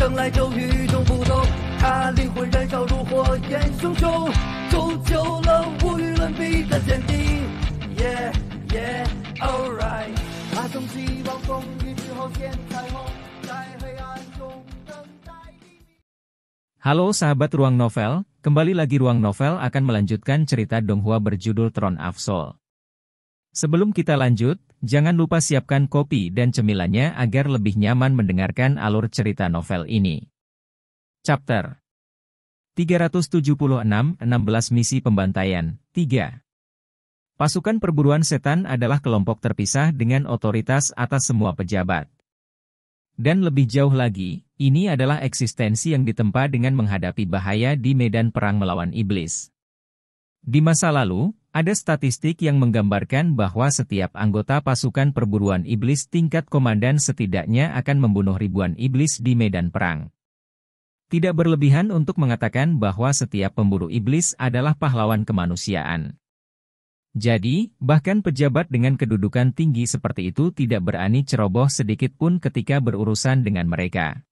生来就与众不同，他灵魂燃烧如火焰熊熊，铸就了无与伦比的坚定。Yeah yeah alright， 他从希望风雨之后见彩虹，在黑暗中等待黎明。Halo sahabat Ruang Novel, kembali lagi Ruang Novel akan melanjutkan cerita Donghua berjudul Throne of Soul. Sebelum kita lanjut, jangan lupa siapkan kopi dan cemilannya agar lebih nyaman mendengarkan alur cerita novel ini. Chapter 376, 16 Misi Pembantaian, 3. Pasukan perburuan setan adalah kelompok terpisah dengan otoritas atas semua pejabat. Dan lebih jauh lagi, ini adalah eksistensi yang ditempa dengan menghadapi bahaya di medan perang melawan iblis. Di masa lalu, ada statistik yang menggambarkan bahwa setiap anggota pasukan perburuan iblis tingkat komandan setidaknya akan membunuh ribuan iblis di medan perang. Tidak berlebihan untuk mengatakan bahwa setiap pemburu iblis adalah pahlawan kemanusiaan. Jadi, bahkan pejabat dengan kedudukan tinggi seperti itu tidak berani ceroboh sedikit pun ketika berurusan dengan mereka.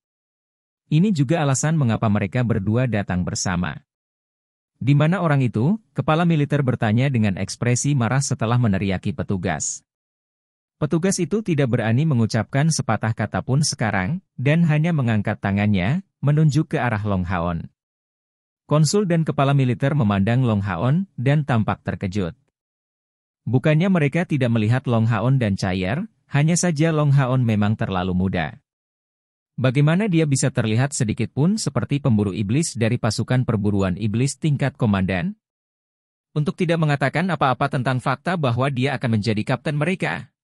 Ini juga alasan mengapa mereka berdua datang bersama. Di mana orang itu? Kepala militer bertanya dengan ekspresi marah setelah meneriaki petugas. Petugas itu tidak berani mengucapkan sepatah kata pun sekarang, dan hanya mengangkat tangannya, menunjuk ke arah Long Haon. Konsul dan kepala militer memandang Long Haon, dan tampak terkejut. Bukannya mereka tidak melihat Long Haon dan Chair, hanya saja Long Haon memang terlalu muda. Bagaimana dia bisa terlihat sedikit pun seperti pemburu iblis dari pasukan perburuan iblis tingkat komandan? Untuk tidak mengatakan apa-apa tentang fakta bahwa dia akan menjadi kapten mereka.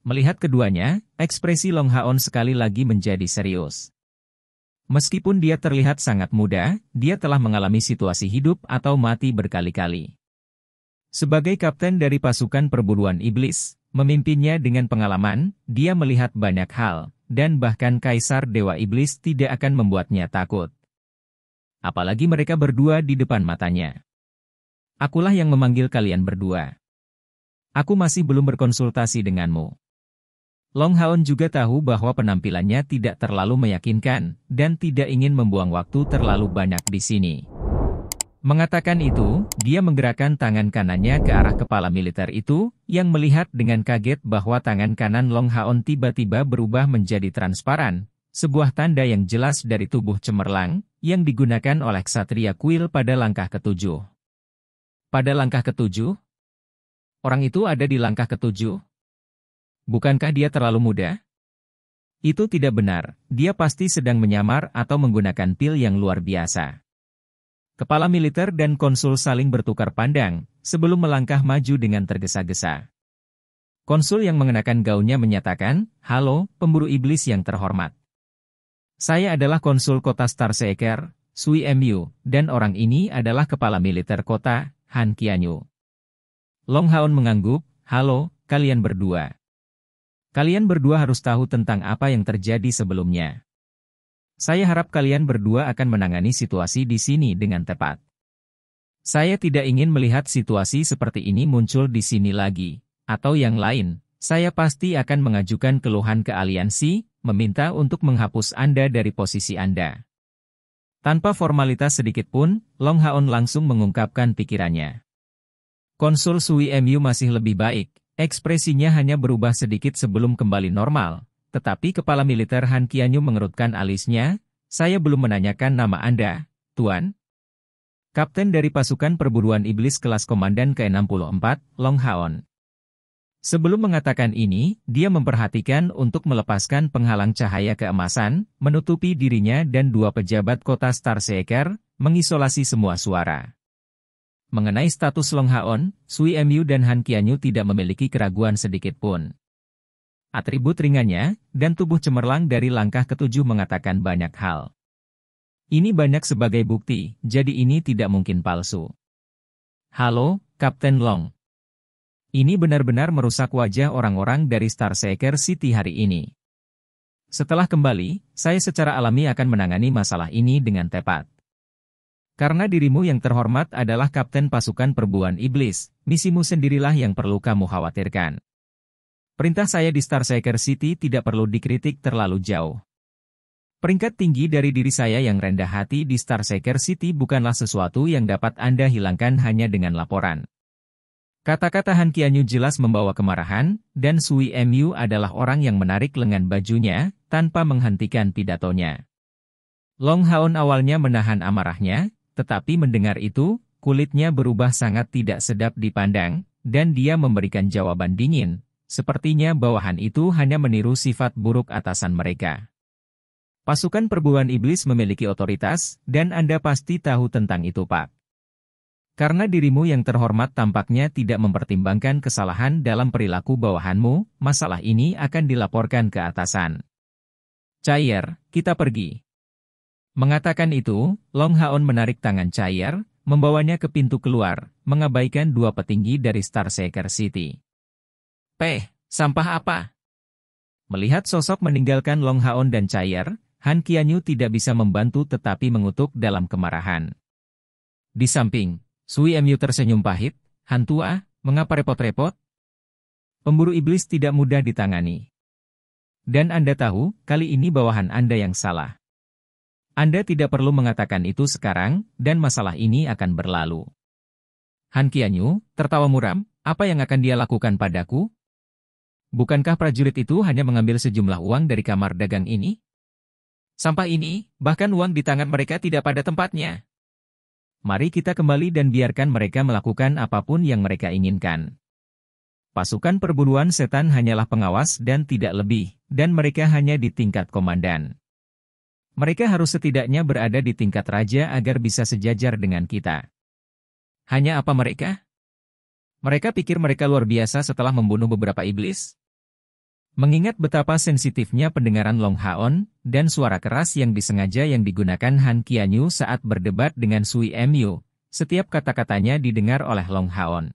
Melihat keduanya, ekspresi Long Haon sekali lagi menjadi serius. Meskipun dia terlihat sangat muda, dia telah mengalami situasi hidup atau mati berkali-kali. Sebagai kapten dari pasukan perburuan iblis, memimpinnya dengan pengalaman, dia melihat banyak hal. Dan bahkan Kaisar Dewa Iblis tidak akan membuatnya takut. Apalagi mereka berdua di depan matanya. Akulah yang memanggil kalian berdua. Aku masih belum berkonsultasi denganmu. Long Haon juga tahu bahwa penampilannya tidak terlalu meyakinkan, dan tidak ingin membuang waktu terlalu banyak di sini. Mengatakan itu, dia menggerakkan tangan kanannya ke arah kepala militer itu, yang melihat dengan kaget bahwa tangan kanan Long Haon tiba-tiba berubah menjadi transparan, sebuah tanda yang jelas dari tubuh cemerlang, yang digunakan oleh Ksatria Kuil pada langkah ketujuh. Pada langkah ketujuh? Orang itu ada di langkah ketujuh? Bukankah dia terlalu muda? Itu tidak benar, dia pasti sedang menyamar atau menggunakan pil yang luar biasa. Kepala militer dan konsul saling bertukar pandang, sebelum melangkah maju dengan tergesa-gesa. Konsul yang mengenakan gaunnya menyatakan, "Halo, pemburu iblis yang terhormat. Saya adalah konsul kota Starseeker, Sui Mu, dan orang ini adalah kepala militer kota, Han Qianyu." Long Haon mengangguk, "Halo, kalian berdua. Kalian berdua harus tahu tentang apa yang terjadi sebelumnya. Saya harap kalian berdua akan menangani situasi di sini dengan tepat. Saya tidak ingin melihat situasi seperti ini muncul di sini lagi, atau yang lain. Saya pasti akan mengajukan keluhan ke aliansi, meminta untuk menghapus Anda dari posisi Anda." Tanpa formalitas sedikit pun, Long Haon langsung mengungkapkan pikirannya. Konsul Sui Mu masih lebih baik, ekspresinya hanya berubah sedikit sebelum kembali normal. Tetapi kepala militer Han Qianyu mengerutkan alisnya, "Saya belum menanyakan nama Anda, Tuan." Kapten dari pasukan perburuan iblis kelas komandan ke-64, Long Haon. Sebelum mengatakan ini, dia memperhatikan untuk melepaskan penghalang cahaya keemasan, menutupi dirinya dan dua pejabat kota Starseeker, mengisolasi semua suara. Mengenai status Long Haon, Sui Mu dan Han Qianyu tidak memiliki keraguan sedikit pun. Atribut ringannya, dan tubuh cemerlang dari langkah ketujuh mengatakan banyak hal. Ini banyak sebagai bukti, jadi ini tidak mungkin palsu. "Halo, Kapten Long. Ini benar-benar merusak wajah orang-orang dari Starseeker City hari ini. Setelah kembali, saya secara alami akan menangani masalah ini dengan tepat. Karena dirimu yang terhormat adalah kapten pasukan perburuan iblis, misimu sendirilah yang perlu kamu khawatirkan. Perintah saya di Starseeker City tidak perlu dikritik terlalu jauh. Peringkat tinggi dari diri saya yang rendah hati di Starseeker City bukanlah sesuatu yang dapat Anda hilangkan hanya dengan laporan. Kata-kkata Han Qianyu jelas membawa kemarahan, dan Sui Mu adalah orang yang menarik lengan bajunya, tanpa menghentikan pidatonya. Long Haon awalnya menahan amarahnya, tetapi mendengar itu, kulitnya berubah sangat tidak sedap dipandang, dan dia memberikan jawaban dingin. Sepertinya bawahan itu hanya meniru sifat buruk atasan mereka. Pasukan perburuan iblis memiliki otoritas, dan Anda pasti tahu tentang itu, Pak. Karena dirimu yang terhormat tampaknya tidak mempertimbangkan kesalahan dalam perilaku bawahanmu, masalah ini akan dilaporkan ke atasan. Chair, kita pergi. Mengatakan itu, Long Haon menarik tangan Chair, membawanya ke pintu keluar, mengabaikan dua petinggi dari Starseeker City. Sampah apa? Melihat sosok meninggalkan Long Haon dan Chair, Han Qianyu tidak bisa membantu tetapi mengutuk dalam kemarahan. Di samping, Sui Mu tersenyum pahit, Han tua, mengapa repot-repot? Pemburu iblis tidak mudah ditangani. Dan Anda tahu, kali ini bawahan Anda yang salah. Anda tidak perlu mengatakan itu sekarang, dan masalah ini akan berlalu. Han Qianyu tertawa muram, apa yang akan dia lakukan padaku? Bukankah prajurit itu hanya mengambil sejumlah uang dari kamar dagang ini? Sampah ini, bahkan uang di tangan mereka tidak pada tempatnya. Mari kita kembali dan biarkan mereka melakukan apapun yang mereka inginkan. Pasukan perburuan setan hanyalah pengawas dan tidak lebih, dan mereka hanya di tingkat komandan. Mereka harus setidaknya berada di tingkat raja agar bisa sejajar dengan kita. Hanya apa mereka? Mereka pikir mereka luar biasa setelah membunuh beberapa iblis? Mengingat betapa sensitifnya pendengaran Long Haon, dan suara keras yang disengaja yang digunakan Han Qianyu saat berdebat dengan Sui Mu, setiap kata-katanya didengar oleh Long Haon.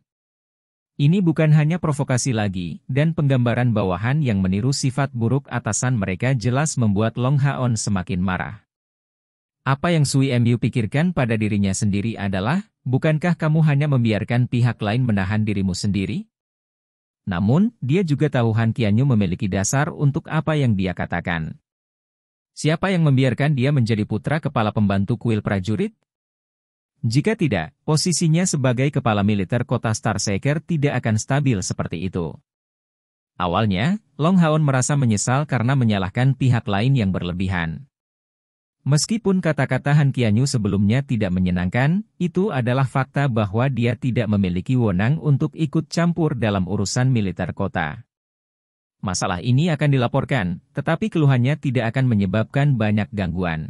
Ini bukan hanya provokasi lagi, dan penggambaran bawahan yang meniru sifat buruk atasan mereka jelas membuat Long Haon semakin marah. Apa yang Sui Mu pikirkan pada dirinya sendiri adalah, bukankah kamu hanya membiarkan pihak lain menahan dirimu sendiri? Namun, dia juga tahu Han Qianyu memiliki dasar untuk apa yang dia katakan. Siapa yang membiarkan dia menjadi putra kepala pembantu kuil prajurit? Jika tidak, posisinya sebagai kepala militer kota Starseeker tidak akan stabil seperti itu. Awalnya, Long Haon merasa menyesal karena menyalahkan pihak lain yang berlebihan. Meskipun kata-kata Han Qianyu sebelumnya tidak menyenangkan, itu adalah fakta bahwa dia tidak memiliki wewenang untuk ikut campur dalam urusan militer kota. Masalah ini akan dilaporkan, tetapi keluhannya tidak akan menyebabkan banyak gangguan.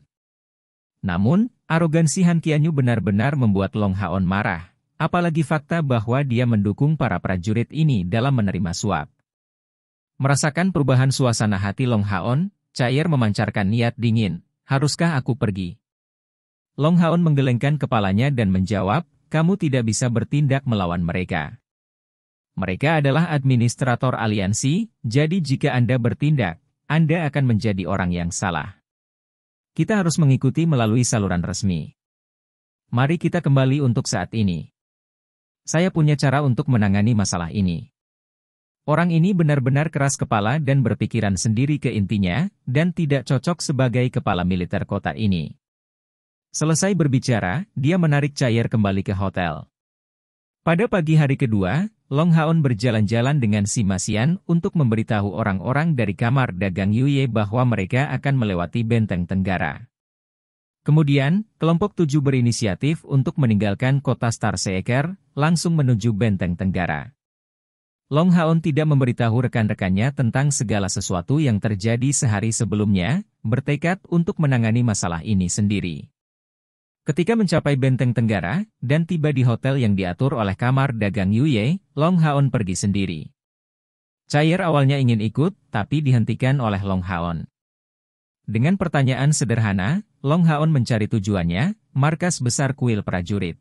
Namun, arogansi Han Qianyu benar-benar membuat Long Haon marah, apalagi fakta bahwa dia mendukung para prajurit ini dalam menerima suap. Merasakan perubahan suasana hati Long Haon, Chair memancarkan niat dingin. Haruskah aku pergi? Long Haon menggelengkan kepalanya dan menjawab, kamu tidak bisa bertindak melawan mereka. Mereka adalah administrator aliansi, jadi jika Anda bertindak, Anda akan menjadi orang yang salah. Kita harus mengikuti melalui saluran resmi. Mari kita kembali untuk saat ini. Saya punya cara untuk menangani masalah ini. Orang ini benar-benar keras kepala dan berpikiran sendiri ke intinya, dan tidak cocok sebagai kepala militer kota ini. Selesai berbicara, dia menarik Chair kembali ke hotel. Pada pagi hari kedua, Long Haon berjalan-jalan dengan si Masian untuk memberitahu orang-orang dari kamar dagang Yuye bahwa mereka akan melewati benteng Tenggara. Kemudian, kelompok 7 berinisiatif untuk meninggalkan kota Starseeker, langsung menuju benteng Tenggara. Long Haon tidak memberitahu rekan-rekannya tentang segala sesuatu yang terjadi sehari sebelumnya, bertekad untuk menangani masalah ini sendiri. Ketika mencapai benteng Tenggara, dan tiba di hotel yang diatur oleh kamar dagang Yuye, Long Haon pergi sendiri. Chair awalnya ingin ikut, tapi dihentikan oleh Long Haon. Dengan pertanyaan sederhana, Long Haon mencari tujuannya, markas besar kuil prajurit.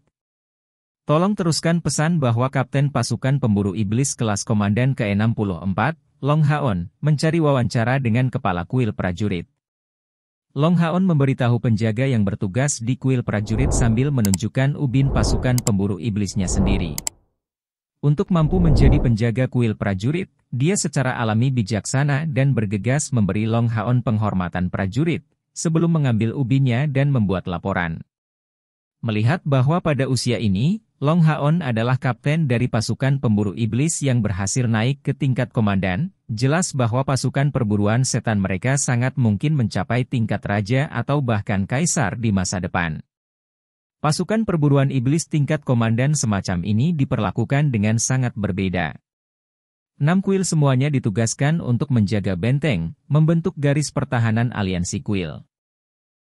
Tolong teruskan pesan bahwa Kapten Pasukan Pemburu Iblis kelas Komandan ke-64, Long Haon, mencari wawancara dengan Kepala Kuil Prajurit. Long Haon memberitahu penjaga yang bertugas di kuil prajurit sambil menunjukkan ubin pasukan pemburu iblisnya sendiri. Untuk mampu menjadi penjaga kuil prajurit, dia secara alami bijaksana dan bergegas memberi Long Haon penghormatan prajurit, sebelum mengambil ubinya dan membuat laporan. Melihat bahwa pada usia ini, Long Haon adalah kapten dari pasukan pemburu iblis yang berhasil naik ke tingkat komandan, jelas bahwa pasukan perburuan setan mereka sangat mungkin mencapai tingkat raja atau bahkan kaisar di masa depan. Pasukan perburuan iblis tingkat komandan semacam ini diperlakukan dengan sangat berbeda. 6 kuil semuanya ditugaskan untuk menjaga benteng, membentuk garis pertahanan aliansi kuil.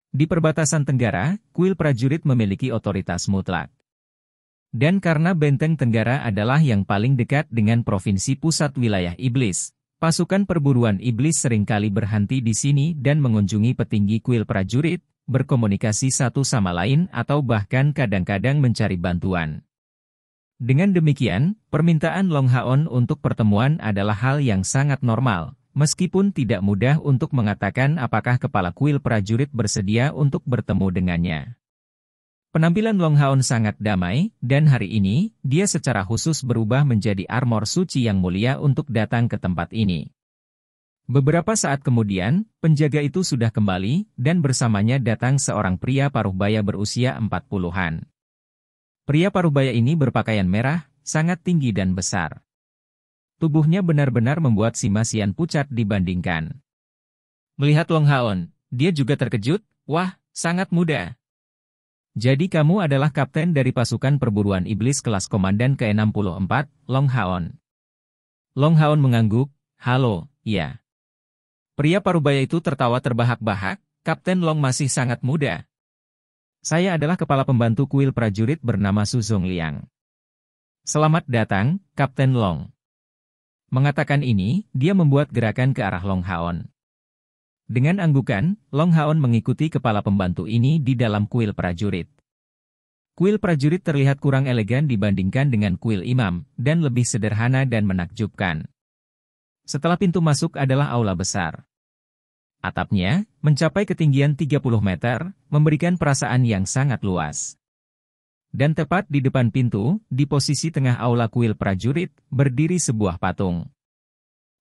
Di perbatasan tenggara, kuil prajurit memiliki otoritas mutlak. Dan karena benteng tenggara adalah yang paling dekat dengan provinsi pusat wilayah iblis, pasukan perburuan iblis seringkali berhenti di sini dan mengunjungi petinggi kuil prajurit, berkomunikasi satu sama lain atau bahkan kadang-kadang mencari bantuan. Dengan demikian, permintaan Long Haon untuk pertemuan adalah hal yang sangat normal, meskipun tidak mudah untuk mengatakan apakah kepala kuil prajurit bersedia untuk bertemu dengannya. Penampilan Long Haon sangat damai, dan hari ini, dia secara khusus berubah menjadi armor suci yang mulia untuk datang ke tempat ini. Beberapa saat kemudian, penjaga itu sudah kembali, dan bersamanya datang seorang pria paruhbaya berusia 40-an. Pria paruhbaya ini berpakaian merah, sangat tinggi dan besar. Tubuhnya benar-benar membuat si Masian pucat dibandingkan. Melihat Long Haon, dia juga terkejut, "Wah, sangat muda. Jadi kamu adalah kapten dari pasukan perburuan iblis kelas komandan ke-64, Long Haon." Long Haon mengangguk, "Halo, ya." Pria parubaya itu tertawa terbahak-bahak, "Kapten Long masih sangat muda. Saya adalah kepala pembantu kuil prajurit bernama Su Zongliang. Selamat datang, Kapten Long." Mengatakan ini, dia membuat gerakan ke arah Long Haon. Dengan anggukan, Long Haon mengikuti kepala pembantu ini di dalam kuil prajurit. Kuil prajurit terlihat kurang elegan dibandingkan dengan kuil imam, dan lebih sederhana dan menakjubkan. Setelah pintu masuk adalah aula besar. Atapnya, mencapai ketinggian 30 meter, memberikan perasaan yang sangat luas. Dan tepat di depan pintu, di posisi tengah aula kuil prajurit, berdiri sebuah patung.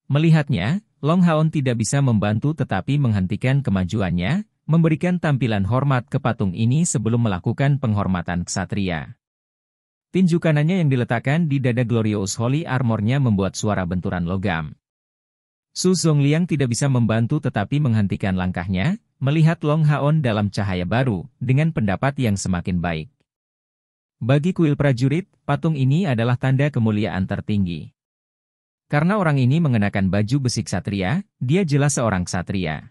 Melihatnya, Long Haon tidak bisa membantu tetapi menghentikan kemajuannya, memberikan tampilan hormat ke patung ini sebelum melakukan penghormatan ksatria. Tinju kanannya yang diletakkan di dada Glorious Holy Armor-nya membuat suara benturan logam. Su Zongliang tidak bisa membantu tetapi menghentikan langkahnya, melihat Long Haon dalam cahaya baru, dengan pendapat yang semakin baik. Bagi kuil prajurit, patung ini adalah tanda kemuliaan tertinggi. Karena orang ini mengenakan baju besi ksatria, dia jelas seorang ksatria.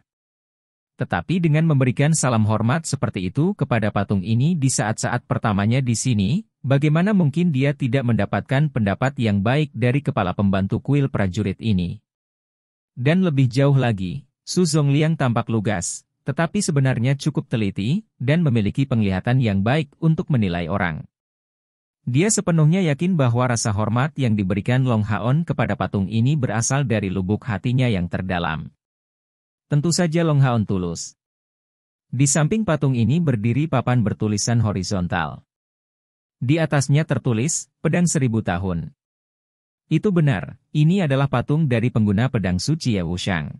Tetapi dengan memberikan salam hormat seperti itu kepada patung ini di saat-saat pertamanya di sini, bagaimana mungkin dia tidak mendapatkan pendapat yang baik dari kepala pembantu kuil prajurit ini? Dan lebih jauh lagi, Su Zongliang tampak lugas, tetapi sebenarnya cukup teliti, dan memiliki penglihatan yang baik untuk menilai orang. Dia sepenuhnya yakin bahwa rasa hormat yang diberikan Long Haon kepada patung ini berasal dari lubuk hatinya yang terdalam. Tentu saja Long Haon tulus. Di samping patung ini berdiri papan bertulisan horizontal. Di atasnya tertulis, "Pedang 1000 tahun." Itu benar, ini adalah patung dari pengguna pedang suci Ye Wushang.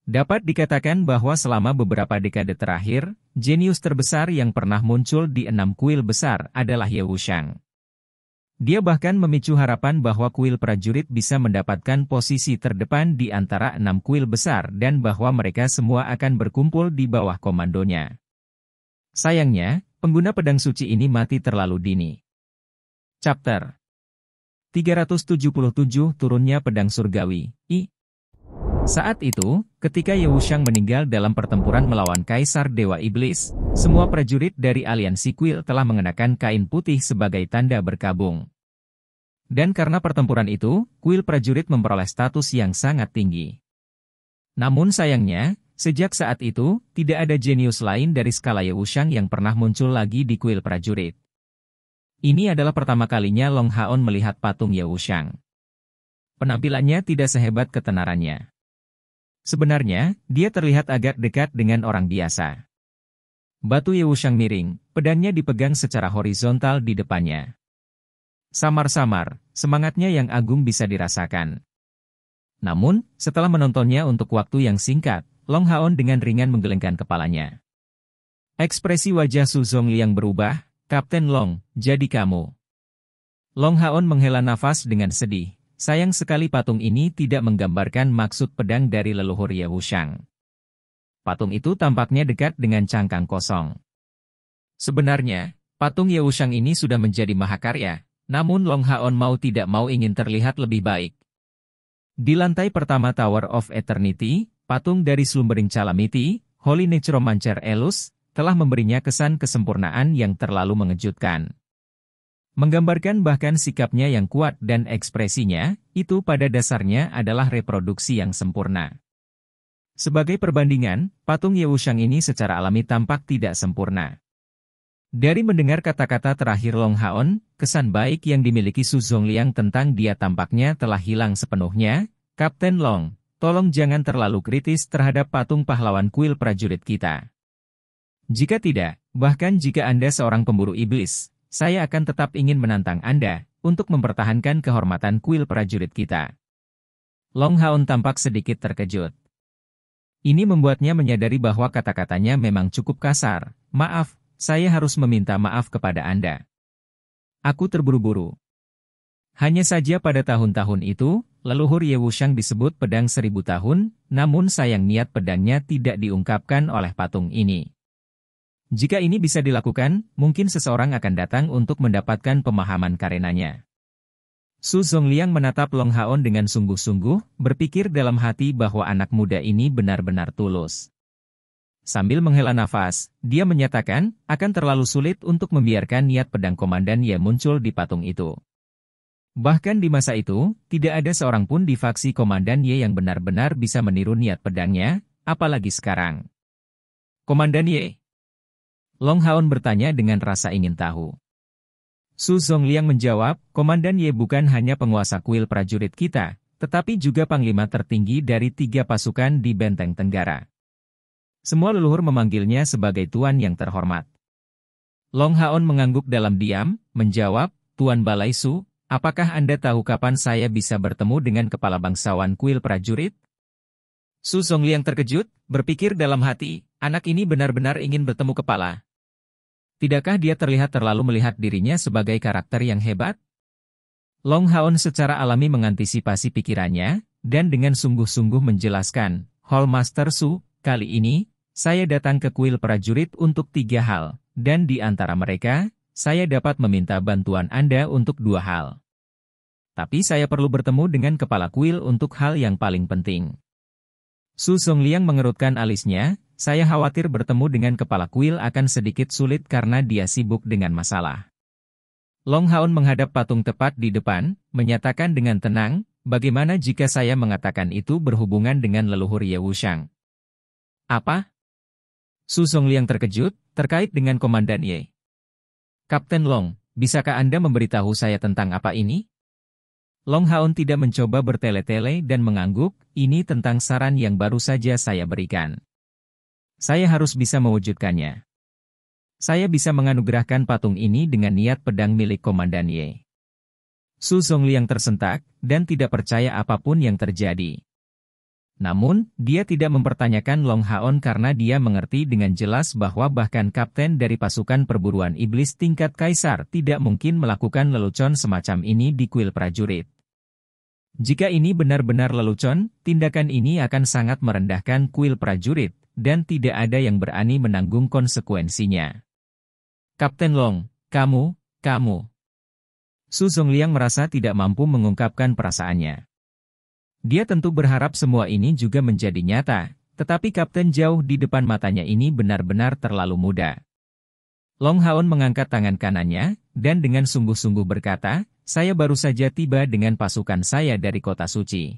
Dapat dikatakan bahwa selama beberapa dekade terakhir, jenius terbesar yang pernah muncul di 6 kuil besar adalah Ye Wushang. Dia bahkan memicu harapan bahwa kuil prajurit bisa mendapatkan posisi terdepan di antara 6 kuil besar dan bahwa mereka semua akan berkumpul di bawah komandonya. Sayangnya, pengguna pedang suci ini mati terlalu dini. Chapter 377 Turunnya Pedang Surgawi, I. Saat itu, ketika Ye Wushang meninggal dalam pertempuran melawan Kaisar Dewa Iblis, semua prajurit dari aliansi kuil telah mengenakan kain putih sebagai tanda berkabung. Dan karena pertempuran itu, kuil prajurit memperoleh status yang sangat tinggi. Namun sayangnya, sejak saat itu, tidak ada jenius lain dari skala Ye Wushang yang pernah muncul lagi di kuil prajurit. Ini adalah pertama kalinya Long Haon melihat patung Ye Wushang. Penampilannya tidak sehebat ketenarannya. Sebenarnya, dia terlihat agak dekat dengan orang biasa. Batu Ye Wushang miring, pedangnya dipegang secara horizontal di depannya. Samar-samar, semangatnya yang agung bisa dirasakan. Namun, setelah menontonnya untuk waktu yang singkat, Long Haon dengan ringan menggelengkan kepalanya. Ekspresi wajah Su Zongliang berubah, "Kapten Long, jadi kamu." Long Haon menghela nafas dengan sedih. Sayang sekali patung ini tidak menggambarkan maksud pedang dari leluhur Ye Wuxiang. Patung itu tampaknya dekat dengan cangkang kosong. Sebenarnya, patung Ye Wuxiang ini sudah menjadi mahakarya, namun Long Haon mau tidak mau ingin terlihat lebih baik. Di lantai pertama Tower of Eternity, patung dari Slumbering Calamity, Holy Necromancer Elus, telah memberinya kesan kesempurnaan yang terlalu mengejutkan. Menggambarkan bahkan sikapnya yang kuat dan ekspresinya, itu pada dasarnya adalah reproduksi yang sempurna. Sebagai perbandingan, patung Ye Wuxiang ini secara alami tampak tidak sempurna. Dari mendengar kata-kata terakhir Long Haon, kesan baik yang dimiliki Su Zongliang tentang dia tampaknya telah hilang sepenuhnya. "Kapten Long, tolong jangan terlalu kritis terhadap patung pahlawan kuil prajurit kita. Jika tidak, bahkan jika Anda seorang pemburu iblis, saya akan tetap ingin menantang Anda untuk mempertahankan kehormatan kuil prajurit kita." Long Haon tampak sedikit terkejut. Ini membuatnya menyadari bahwa kata-katanya memang cukup kasar. "Maaf, saya harus meminta maaf kepada Anda. Aku terburu-buru." Hanya saja pada tahun-tahun itu, leluhur Ye Wuxiang disebut pedang 1000 tahun, namun sayang niat pedangnya tidak diungkapkan oleh patung ini. Jika ini bisa dilakukan, mungkin seseorang akan datang untuk mendapatkan pemahaman karenanya. Su Zongliang menatap Long Haon dengan sungguh-sungguh, berpikir dalam hati bahwa anak muda ini benar-benar tulus. Sambil menghela nafas, dia menyatakan, akan terlalu sulit untuk membiarkan niat pedang Komandan Ye muncul di patung itu. Bahkan di masa itu, tidak ada seorang pun di faksi Komandan Ye yang benar-benar bisa meniru niat pedangnya, apalagi sekarang. "Komandan Ye?" Long Haon bertanya dengan rasa ingin tahu. Su Zongliang menjawab, "Komandan Ye bukan hanya penguasa kuil prajurit kita, tetapi juga panglima tertinggi dari 3 pasukan di Benteng Tenggara. Semua leluhur memanggilnya sebagai Tuan yang terhormat." Long Haon mengangguk dalam diam, menjawab, "Tuan Balai Su, apakah Anda tahu kapan saya bisa bertemu dengan kepala bangsawan kuil prajurit?" Su Zongliang terkejut, berpikir dalam hati, anak ini benar-benar ingin bertemu kepala. Tidakkah dia terlihat terlalu melihat dirinya sebagai karakter yang hebat? Long Haon secara alami mengantisipasi pikirannya, dan dengan sungguh-sungguh menjelaskan, "Hallmaster Su, kali ini, saya datang ke kuil prajurit untuk 3 hal, dan di antara mereka, saya dapat meminta bantuan Anda untuk 2 hal. Tapi saya perlu bertemu dengan kepala kuil untuk hal yang paling penting." Su Zongliang mengerutkan alisnya, "Saya khawatir bertemu dengan kepala kuil akan sedikit sulit karena dia sibuk dengan masalah." Long Haon menghadap patung tepat di depan, menyatakan dengan tenang, "Bagaimana jika saya mengatakan itu berhubungan dengan leluhur Ye Wuxiang?" "Apa?" Su Zongliang terkejut, "Terkait dengan Komandan Ye." "Kapten Long, bisakah Anda memberitahu saya tentang apa ini?" Long Haon tidak mencoba bertele-tele dan mengangguk, "Ini tentang saran yang baru saja saya berikan. Saya harus bisa mewujudkannya. Saya bisa menganugerahkan patung ini dengan niat pedang milik Komandan Ye." Su Zongliang tersentak, dan tidak percaya apapun yang terjadi. Namun, dia tidak mempertanyakan Long Haon karena dia mengerti dengan jelas bahwa bahkan kapten dari pasukan perburuan iblis tingkat kaisar tidak mungkin melakukan lelucon semacam ini di kuil prajurit. Jika ini benar-benar lelucon, tindakan ini akan sangat merendahkan kuil prajurit, dan tidak ada yang berani menanggung konsekuensinya. "Kapten Long, kamu. Su Zongliang merasa tidak mampu mengungkapkan perasaannya. Dia tentu berharap semua ini juga menjadi nyata, tetapi Kapten jauh di depan matanya ini benar-benar terlalu muda. Long Haon mengangkat tangan kanannya, dan dengan sungguh-sungguh berkata, "Saya baru saja tiba dengan pasukan saya dari kota suci.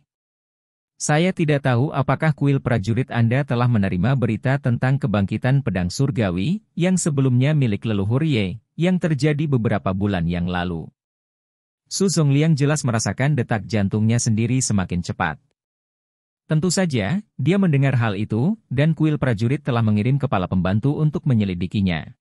Saya tidak tahu apakah kuil prajurit Anda telah menerima berita tentang kebangkitan pedang surgawi, yang sebelumnya milik leluhur Ye, yang terjadi beberapa bulan yang lalu." Su Zongliang jelas merasakan detak jantungnya sendiri semakin cepat. Tentu saja, dia mendengar hal itu, dan kuil prajurit telah mengirim kepala pembantu untuk menyelidikinya.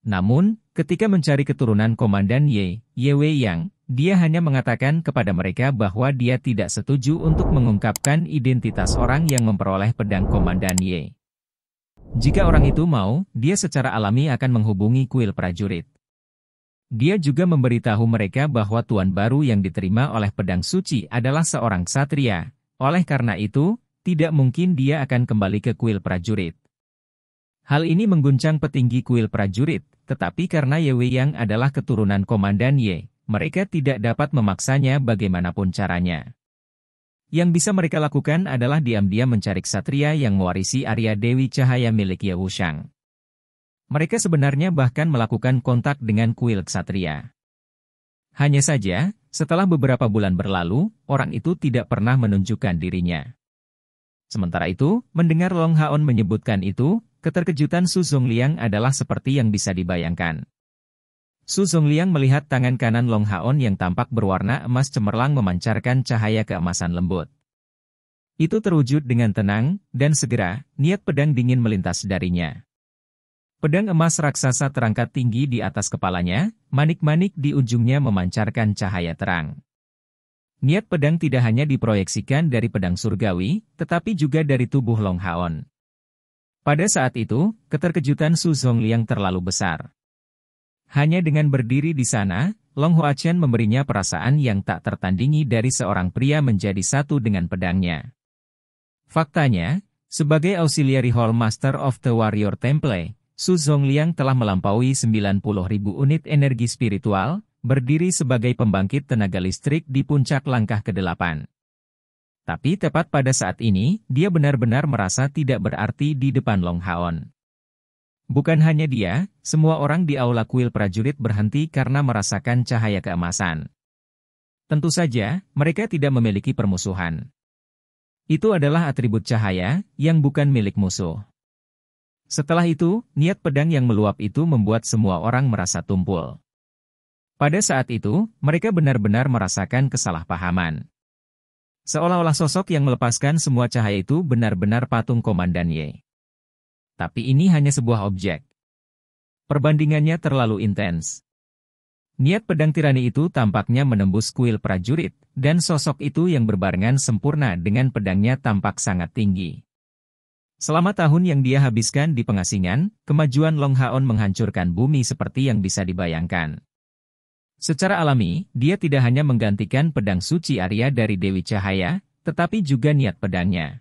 Namun, ketika mencari keturunan Komandan Ye Wei Yang, dia hanya mengatakan kepada mereka bahwa dia tidak setuju untuk mengungkapkan identitas orang yang memperoleh pedang Komandan Ye. Jika orang itu mau, dia secara alami akan menghubungi kuil prajurit. Dia juga memberitahu mereka bahwa tuan baru yang diterima oleh pedang suci adalah seorang ksatria. Oleh karena itu, tidak mungkin dia akan kembali ke kuil prajurit. Hal ini mengguncang petinggi kuil prajurit, tetapi karena Ye Wei Yang adalah keturunan Komandan Ye, mereka tidak dapat memaksanya bagaimanapun caranya. Yang bisa mereka lakukan adalah diam-diam mencari ksatria yang mewarisi Arya Dewi Cahaya milik Ye Wushang. Mereka sebenarnya bahkan melakukan kontak dengan kuil ksatria. Hanya saja, setelah beberapa bulan berlalu, orang itu tidak pernah menunjukkan dirinya. Sementara itu, mendengar Long Haon menyebutkan itu, keterkejutan Su Zongliang adalah seperti yang bisa dibayangkan. Su Zongliang melihat tangan kanan Long Haon yang tampak berwarna emas cemerlang memancarkan cahaya keemasan lembut. Itu terwujud dengan tenang, dan segera, niat pedang dingin melintas darinya. Pedang emas raksasa terangkat tinggi di atas kepalanya, manik-manik di ujungnya memancarkan cahaya terang. Niat pedang tidak hanya diproyeksikan dari pedang surgawi, tetapi juga dari tubuh Long Haon. Pada saat itu, keterkejutan Su Zongliang terlalu besar. Hanya dengan berdiri di sana, Long Huachen memberinya perasaan yang tak tertandingi dari seorang pria menjadi satu dengan pedangnya. Faktanya, sebagai Auxiliary Hall Master of the Warrior Temple, Su Zongliang telah melampaui 90.000 unit energi spiritual, berdiri sebagai pembangkit tenaga listrik di puncak langkah ke-8. Tapi tepat pada saat ini, dia benar-benar merasa tidak berarti di depan Long Haon. Bukan hanya dia, semua orang di aula kuil prajurit berhenti karena merasakan cahaya keemasan. Tentu saja, mereka tidak memiliki permusuhan. Itu adalah atribut cahaya, yang bukan milik musuh. Setelah itu, niat pedang yang meluap itu membuat semua orang merasa tumpul. Pada saat itu, mereka benar-benar merasakan kesalahpahaman. Seolah-olah sosok yang melepaskan semua cahaya itu benar-benar patung Komandan Ye. Tapi ini hanya sebuah objek. Perbandingannya terlalu intens. Niat pedang tirani itu tampaknya menembus kuil prajurit, dan sosok itu yang berbarengan sempurna dengan pedangnya tampak sangat tinggi. Selama tahun yang dia habiskan di pengasingan, kemajuan Long Haon menghancurkan bumi seperti yang bisa dibayangkan. Secara alami, dia tidak hanya menggantikan pedang suci Arya dari Dewi Cahaya, tetapi juga niat pedangnya.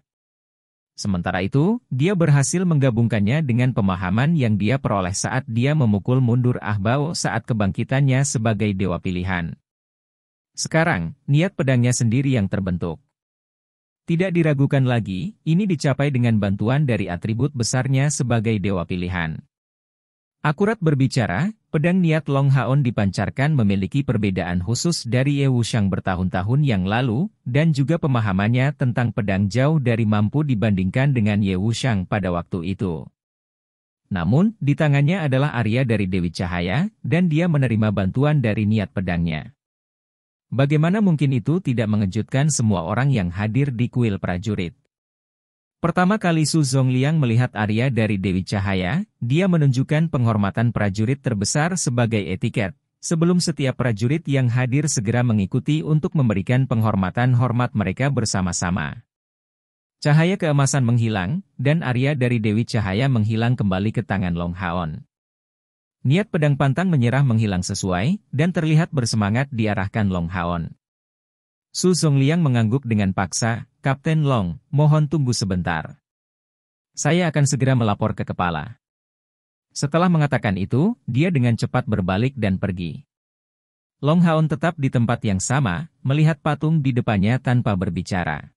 Sementara itu, dia berhasil menggabungkannya dengan pemahaman yang dia peroleh saat dia memukul mundur Ahbao saat kebangkitannya sebagai dewa pilihan. Sekarang, niat pedangnya sendiri yang terbentuk. Tidak diragukan lagi, ini dicapai dengan bantuan dari atribut besarnya sebagai dewa pilihan. Akurat berbicara, pedang niat Long Haon dipancarkan memiliki perbedaan khusus dari Ye Wushang bertahun-tahun yang lalu, dan juga pemahamannya tentang pedang jauh dari mampu dibandingkan dengan Ye Wushang pada waktu itu. Namun, di tangannya adalah Arya dari Dewi Cahaya, dan dia menerima bantuan dari niat pedangnya. Bagaimana mungkin itu tidak mengejutkan semua orang yang hadir di kuil prajurit? Pertama kali Su Zongliang melihat Arya dari Dewi Cahaya, dia menunjukkan penghormatan prajurit terbesar sebagai etiket, sebelum setiap prajurit yang hadir segera mengikuti untuk memberikan penghormatan hormat mereka bersama-sama. Cahaya keemasan menghilang, dan Arya dari Dewi Cahaya menghilang kembali ke tangan Long Haon. Niat pedang pantang menyerah menghilang sesuai, dan terlihat bersemangat diarahkan Long Haon. Su Zongliang mengangguk dengan paksa, "Kapten Long, mohon tunggu sebentar. Saya akan segera melapor ke kepala." Setelah mengatakan itu, dia dengan cepat berbalik dan pergi. Long Haon tetap di tempat yang sama, melihat patung di depannya tanpa berbicara.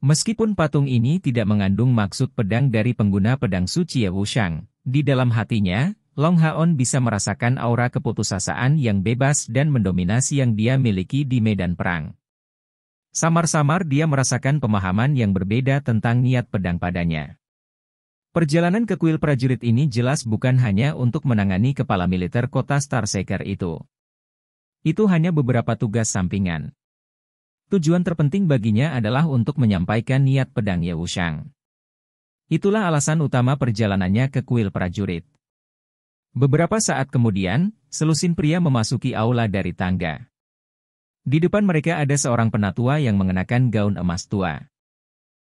Meskipun patung ini tidak mengandung maksud pedang dari pengguna pedang suci Ye Wushang, di dalam hatinya, Long Haon bisa merasakan aura keputusasaan yang bebas dan mendominasi yang dia miliki di medan perang. Samar-samar dia merasakan pemahaman yang berbeda tentang niat pedang padanya. Perjalanan ke kuil prajurit ini jelas bukan hanya untuk menangani kepala militer kota Starseeker itu. Itu hanya beberapa tugas sampingan. Tujuan terpenting baginya adalah untuk menyampaikan niat pedang Ye Wushang. Itulah alasan utama perjalanannya ke kuil prajurit. Beberapa saat kemudian, selusin pria memasuki aula dari tangga. Di depan mereka ada seorang penatua yang mengenakan gaun emas tua.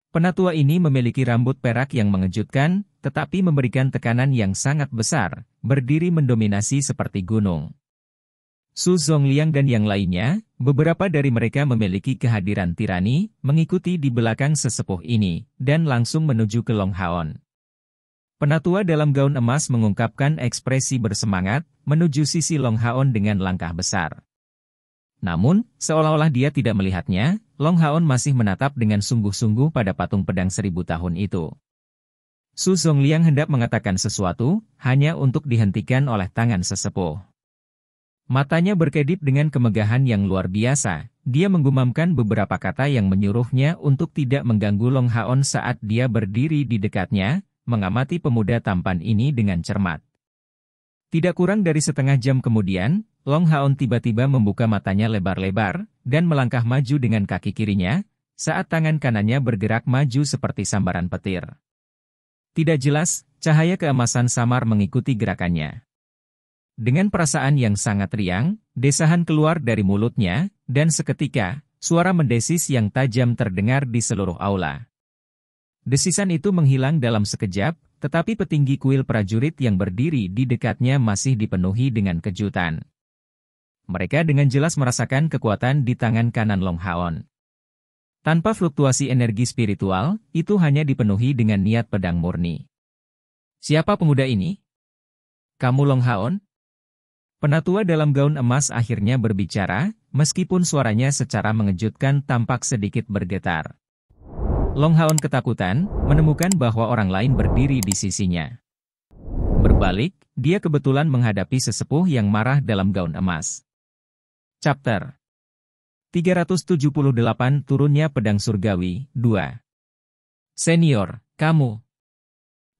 Penatua ini memiliki rambut perak yang mengejutkan, tetapi memberikan tekanan yang sangat besar, berdiri mendominasi seperti gunung. Su Zongliang dan yang lainnya, beberapa dari mereka memiliki kehadiran tirani, mengikuti di belakang sesepuh ini, dan langsung menuju ke Long Haon. Penatua dalam gaun emas mengungkapkan ekspresi bersemangat, menuju sisi Long Haon dengan langkah besar. Namun, seolah-olah dia tidak melihatnya, Long Haon masih menatap dengan sungguh-sungguh pada patung pedang 1000 tahun itu. Su Zongliang hendak mengatakan sesuatu, hanya untuk dihentikan oleh tangan sesepuh. Matanya berkedip dengan kemegahan yang luar biasa, dia menggumamkan beberapa kata yang menyuruhnya untuk tidak mengganggu Long Haon saat dia berdiri di dekatnya, mengamati pemuda tampan ini dengan cermat. Tidak kurang dari setengah jam kemudian, Long Haon tiba-tiba membuka matanya lebar-lebar, dan melangkah maju dengan kaki kirinya, saat tangan kanannya bergerak maju seperti sambaran petir. Tidak jelas, cahaya keemasan samar mengikuti gerakannya. Dengan perasaan yang sangat riang, desahan keluar dari mulutnya, dan seketika, suara mendesis yang tajam terdengar di seluruh aula. Desisan itu menghilang dalam sekejap, tetapi petinggi kuil prajurit yang berdiri di dekatnya masih dipenuhi dengan kejutan. Mereka dengan jelas merasakan kekuatan di tangan kanan Long Haon. Tanpa fluktuasi energi spiritual, itu hanya dipenuhi dengan niat pedang murni. Siapa pemuda ini? Kamu Long Haon? Penatua dalam gaun emas akhirnya berbicara, meskipun suaranya secara mengejutkan tampak sedikit bergetar. Long Haon ketakutan, menemukan bahwa orang lain berdiri di sisinya. Berbalik, dia kebetulan menghadapi sesepuh yang marah dalam gaun emas. Chapter 378 Turunnya Pedang Surgawi, 2. Senior, kamu.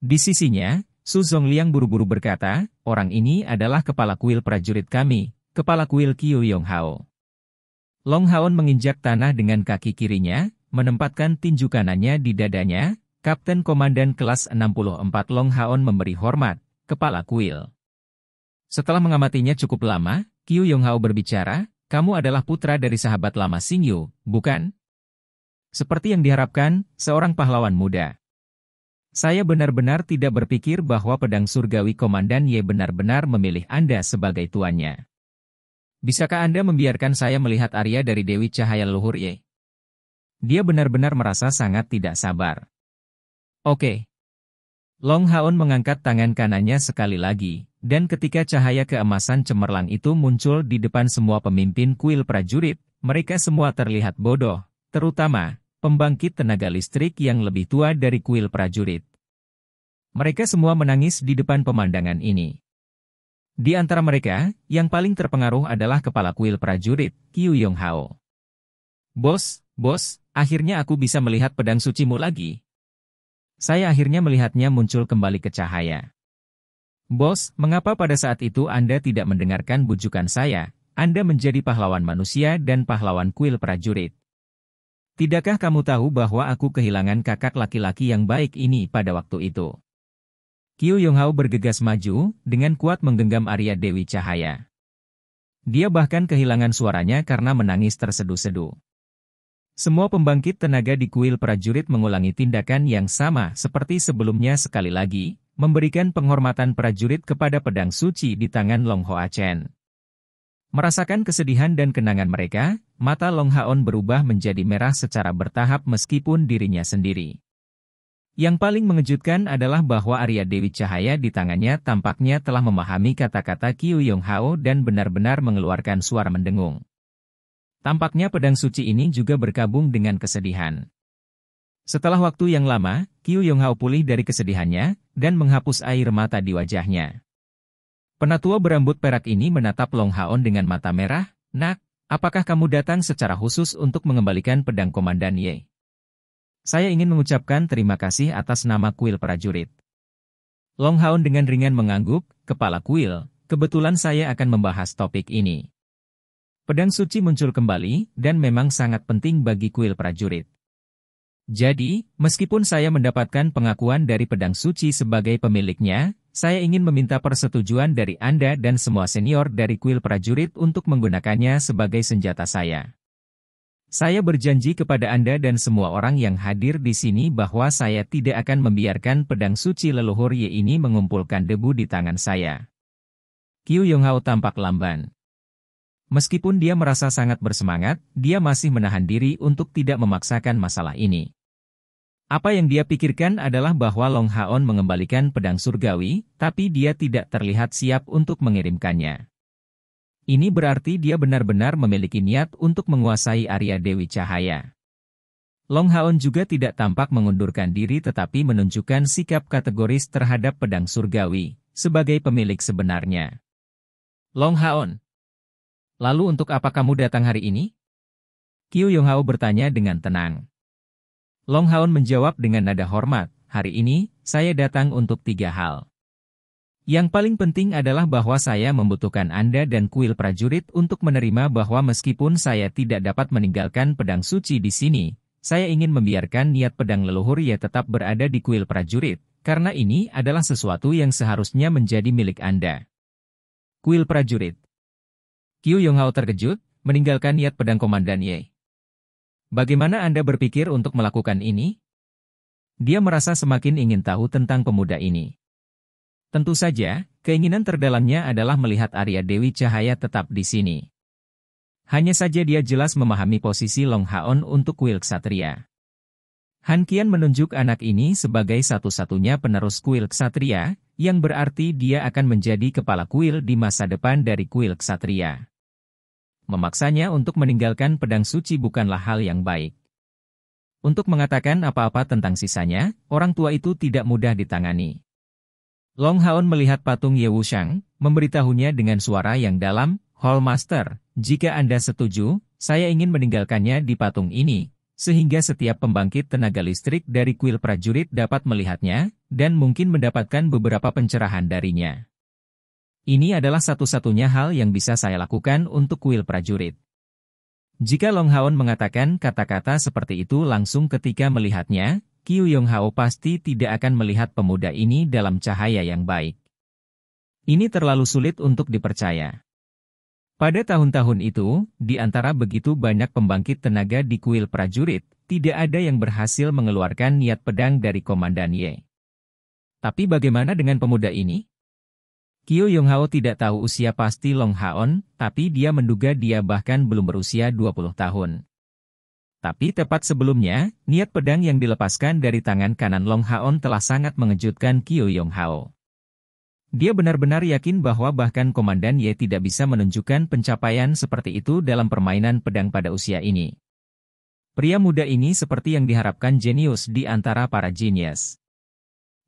Di sisinya, Su Zongliang buru-buru berkata, orang ini adalah kepala kuil prajurit kami, kepala kuil Qiu Yonghao. Long Haon menginjak tanah dengan kaki kirinya, menempatkan tinju kanannya di dadanya. Kapten Komandan kelas 64 Long Haon memberi hormat, kepala kuil. Setelah mengamatinya cukup lama, Qiu Yonghao berbicara, kamu adalah putra dari sahabat lama Xingyu, bukan? Seperti yang diharapkan, seorang pahlawan muda. Saya benar-benar tidak berpikir bahwa pedang surgawi Komandan Ye benar-benar memilih Anda sebagai tuannya. Bisakah Anda membiarkan saya melihat Arya dari Dewi Cahaya Leluhur Ye? Dia benar-benar merasa sangat tidak sabar. Oke. Long Haon mengangkat tangan kanannya sekali lagi, dan ketika cahaya keemasan cemerlang itu muncul di depan semua pemimpin kuil prajurit, mereka semua terlihat bodoh, terutama pembangkit tenaga listrik yang lebih tua dari kuil prajurit. Mereka semua menangis di depan pemandangan ini. Di antara mereka, yang paling terpengaruh adalah kepala kuil prajurit, Qiu Yonghao. Bos, akhirnya aku bisa melihat pedang sucimu lagi. Saya akhirnya melihatnya muncul kembali ke cahaya. Bos, mengapa pada saat itu Anda tidak mendengarkan bujukan saya? Anda menjadi pahlawan manusia dan pahlawan kuil prajurit. Tidakkah kamu tahu bahwa aku kehilangan kakak laki-laki yang baik ini pada waktu itu? Qiu Yonghao bergegas maju, dengan kuat menggenggam Arya Dewi Cahaya. Dia bahkan kehilangan suaranya karena menangis terseduh-seduh. Semua pembangkit tenaga di kuil prajurit mengulangi tindakan yang sama seperti sebelumnya sekali lagi, memberikan penghormatan prajurit kepada pedang suci di tangan Long Hoa Chen. Merasakan kesedihan dan kenangan mereka, mata Long Haon berubah menjadi merah secara bertahap meskipun dirinya sendiri. Yang paling mengejutkan adalah bahwa Arya Dewi Cahaya di tangannya tampaknya telah memahami kata-kata Qiu Yonghao dan benar-benar mengeluarkan suara mendengung. Tampaknya pedang suci ini juga berkabung dengan kesedihan. Setelah waktu yang lama, Qiu Yonghao pulih dari kesedihannya, dan menghapus air mata di wajahnya. Penatua berambut perak ini menatap Long Haon dengan mata merah, "Nak, apakah kamu datang secara khusus untuk mengembalikan pedang Komandan Ye? Saya ingin mengucapkan terima kasih atas nama kuil prajurit." Long Haon dengan ringan mengangguk, "Kepala kuil, kebetulan saya akan membahas topik ini." Pedang suci muncul kembali, dan memang sangat penting bagi kuil prajurit. Jadi, meskipun saya mendapatkan pengakuan dari pedang suci sebagai pemiliknya, saya ingin meminta persetujuan dari Anda dan semua senior dari kuil prajurit untuk menggunakannya sebagai senjata saya. Saya berjanji kepada Anda dan semua orang yang hadir di sini bahwa saya tidak akan membiarkan pedang suci leluhur Ye ini mengumpulkan debu di tangan saya. Qiu Yonghao tampak lamban. Meskipun dia merasa sangat bersemangat, dia masih menahan diri untuk tidak memaksakan masalah ini. Apa yang dia pikirkan adalah bahwa Long Haon mengembalikan pedang surgawi, tapi dia tidak terlihat siap untuk mengirimkannya. Ini berarti dia benar-benar memiliki niat untuk menguasai Arya Dewi Cahaya. Long Haon juga tidak tampak mengundurkan diri tetapi menunjukkan sikap kategoris terhadap pedang surgawi, sebagai pemilik sebenarnya. Long Haon, lalu untuk apa kamu datang hari ini? Qiu Yonghao bertanya dengan tenang. Long Haon menjawab dengan nada hormat, hari ini, saya datang untuk 3 hal. Yang paling penting adalah bahwa saya membutuhkan Anda dan kuil prajurit untuk menerima bahwa meskipun saya tidak dapat meninggalkan pedang suci di sini, saya ingin membiarkan niat pedang leluhur Ye tetap berada di kuil prajurit, karena ini adalah sesuatu yang seharusnya menjadi milik Anda. Kuil prajurit. Qiu Yonghao terkejut, meninggalkan niat pedang Komandan Ye. Bagaimana Anda berpikir untuk melakukan ini? Dia merasa semakin ingin tahu tentang pemuda ini. Tentu saja, keinginan terdalamnya adalah melihat Arya Dewi Cahaya tetap di sini. Hanya saja dia jelas memahami posisi Long Haon untuk kuil ksatria. Han Qian menunjuk anak ini sebagai satu-satunya penerus kuil ksatria, yang berarti dia akan menjadi kepala kuil di masa depan dari kuil ksatria. Memaksanya untuk meninggalkan pedang suci bukanlah hal yang baik. Untuk mengatakan apa-apa tentang sisanya, orang tua itu tidak mudah ditangani. Long Haon melihat patung Ye Wushang, memberitahunya dengan suara yang dalam, Hall Master, jika Anda setuju, saya ingin meninggalkannya di patung ini, sehingga setiap pembangkit tenaga listrik dari kuil prajurit dapat melihatnya, dan mungkin mendapatkan beberapa pencerahan darinya. Ini adalah satu-satunya hal yang bisa saya lakukan untuk kuil prajurit. Jika Long Haon mengatakan kata-kata seperti itu langsung ketika melihatnya, Qiu Yonghao pasti tidak akan melihat pemuda ini dalam cahaya yang baik. Ini terlalu sulit untuk dipercaya. Pada tahun-tahun itu, di antara begitu banyak pembangkit tenaga di kuil prajurit, tidak ada yang berhasil mengeluarkan niat pedang dari Komandan Ye. Tapi bagaimana dengan pemuda ini? Qiu Yonghao tidak tahu usia pasti Long Haon, tapi dia menduga dia bahkan belum berusia 20 tahun. Tapi tepat sebelumnya, niat pedang yang dilepaskan dari tangan kanan Long Haon telah sangat mengejutkan Qiu Yonghao. Dia benar-benar yakin bahwa bahkan Komandan Ye tidak bisa menunjukkan pencapaian seperti itu dalam permainan pedang pada usia ini. Pria muda ini seperti yang diharapkan jenius di antara para jenius.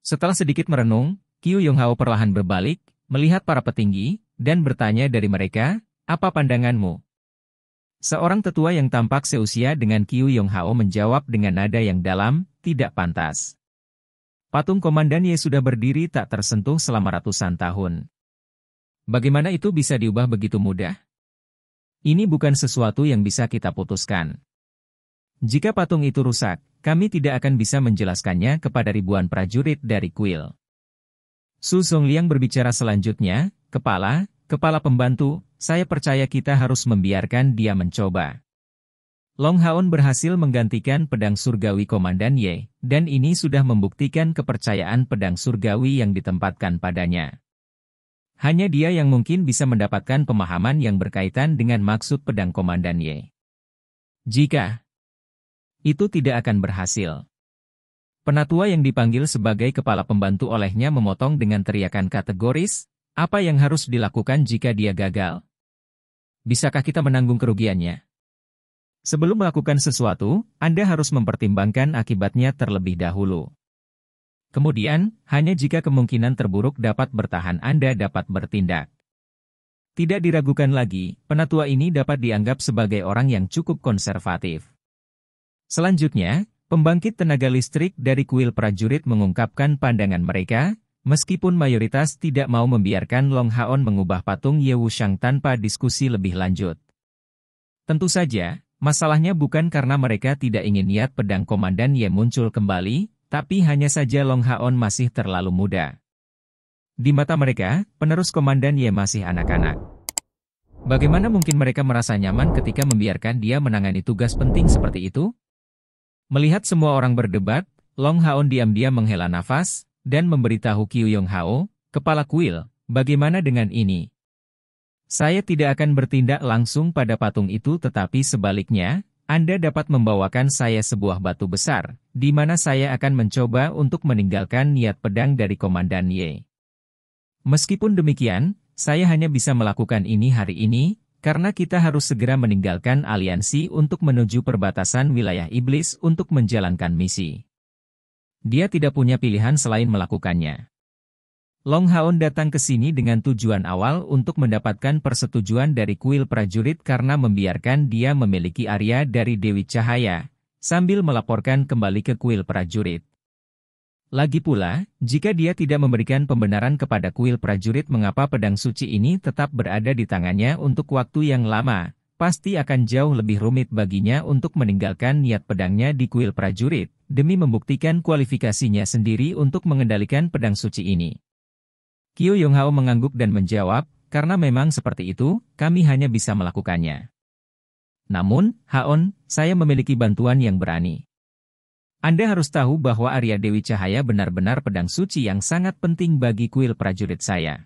Setelah sedikit merenung, Qiu Yonghao perlahan berbalik, melihat para petinggi, dan bertanya dari mereka, apa pandanganmu? Seorang tetua yang tampak seusia dengan Qiu Yonghao menjawab dengan nada yang dalam, tidak pantas. Patung Komandan Ye sudah berdiri tak tersentuh selama ratusan tahun. Bagaimana itu bisa diubah begitu mudah? Ini bukan sesuatu yang bisa kita putuskan. Jika patung itu rusak, kami tidak akan bisa menjelaskannya kepada ribuan prajurit dari kuil. Su Zongliang berbicara selanjutnya, kepala pembantu, saya percaya kita harus membiarkan dia mencoba. Long Haon berhasil menggantikan pedang surgawi Komandan Ye, dan ini sudah membuktikan kepercayaan pedang surgawi yang ditempatkan padanya. Hanya dia yang mungkin bisa mendapatkan pemahaman yang berkaitan dengan maksud pedang Komandan Ye. Jika itu tidak akan berhasil. Penatua yang dipanggil sebagai kepala pembantu olehnya memotong dengan teriakan kategoris, apa yang harus dilakukan jika dia gagal? Bisakah kita menanggung kerugiannya? Sebelum melakukan sesuatu, Anda harus mempertimbangkan akibatnya terlebih dahulu. Kemudian, hanya jika kemungkinan terburuk dapat bertahan Anda dapat bertindak. Tidak diragukan lagi, penatua ini dapat dianggap sebagai orang yang cukup konservatif. Selanjutnya, pembangkit tenaga listrik dari kuil prajurit mengungkapkan pandangan mereka, meskipun mayoritas tidak mau membiarkan Long Haon mengubah patung Ye Wushang tanpa diskusi lebih lanjut. Tentu saja, masalahnya bukan karena mereka tidak ingin niat pedang Komandan Ye muncul kembali, tapi hanya saja Long Haon masih terlalu muda. Di mata mereka, penerus Komandan Ye masih anak-anak. Bagaimana mungkin mereka merasa nyaman ketika membiarkan dia menangani tugas penting seperti itu? Melihat semua orang berdebat, Long Haon diam-diam menghela nafas, dan memberitahu Kyu Yong Hao, kepala kuil, bagaimana dengan ini? Saya tidak akan bertindak langsung pada patung itu tetapi sebaliknya, Anda dapat membawakan saya sebuah batu besar, di mana saya akan mencoba untuk meninggalkan niat pedang dari Komandan Ye. Meskipun demikian, saya hanya bisa melakukan ini hari ini, karena kita harus segera meninggalkan aliansi untuk menuju perbatasan wilayah iblis untuk menjalankan misi. Dia tidak punya pilihan selain melakukannya. Long Haon datang ke sini dengan tujuan awal untuk mendapatkan persetujuan dari kuil prajurit karena membiarkan dia memiliki Arya dari Dewi Cahaya, sambil melaporkan kembali ke kuil prajurit. Lagi pula, jika dia tidak memberikan pembenaran kepada kuil prajurit mengapa pedang suci ini tetap berada di tangannya untuk waktu yang lama, pasti akan jauh lebih rumit baginya untuk meninggalkan niat pedangnya di kuil prajurit, demi membuktikan kualifikasinya sendiri untuk mengendalikan pedang suci ini. Kyu Yong Hao mengangguk dan menjawab, karena memang seperti itu, kami hanya bisa melakukannya. Namun, Haon, saya memiliki bantuan yang berani. Anda harus tahu bahwa Arya Dewi Cahaya benar-benar pedang suci yang sangat penting bagi kuil prajurit saya.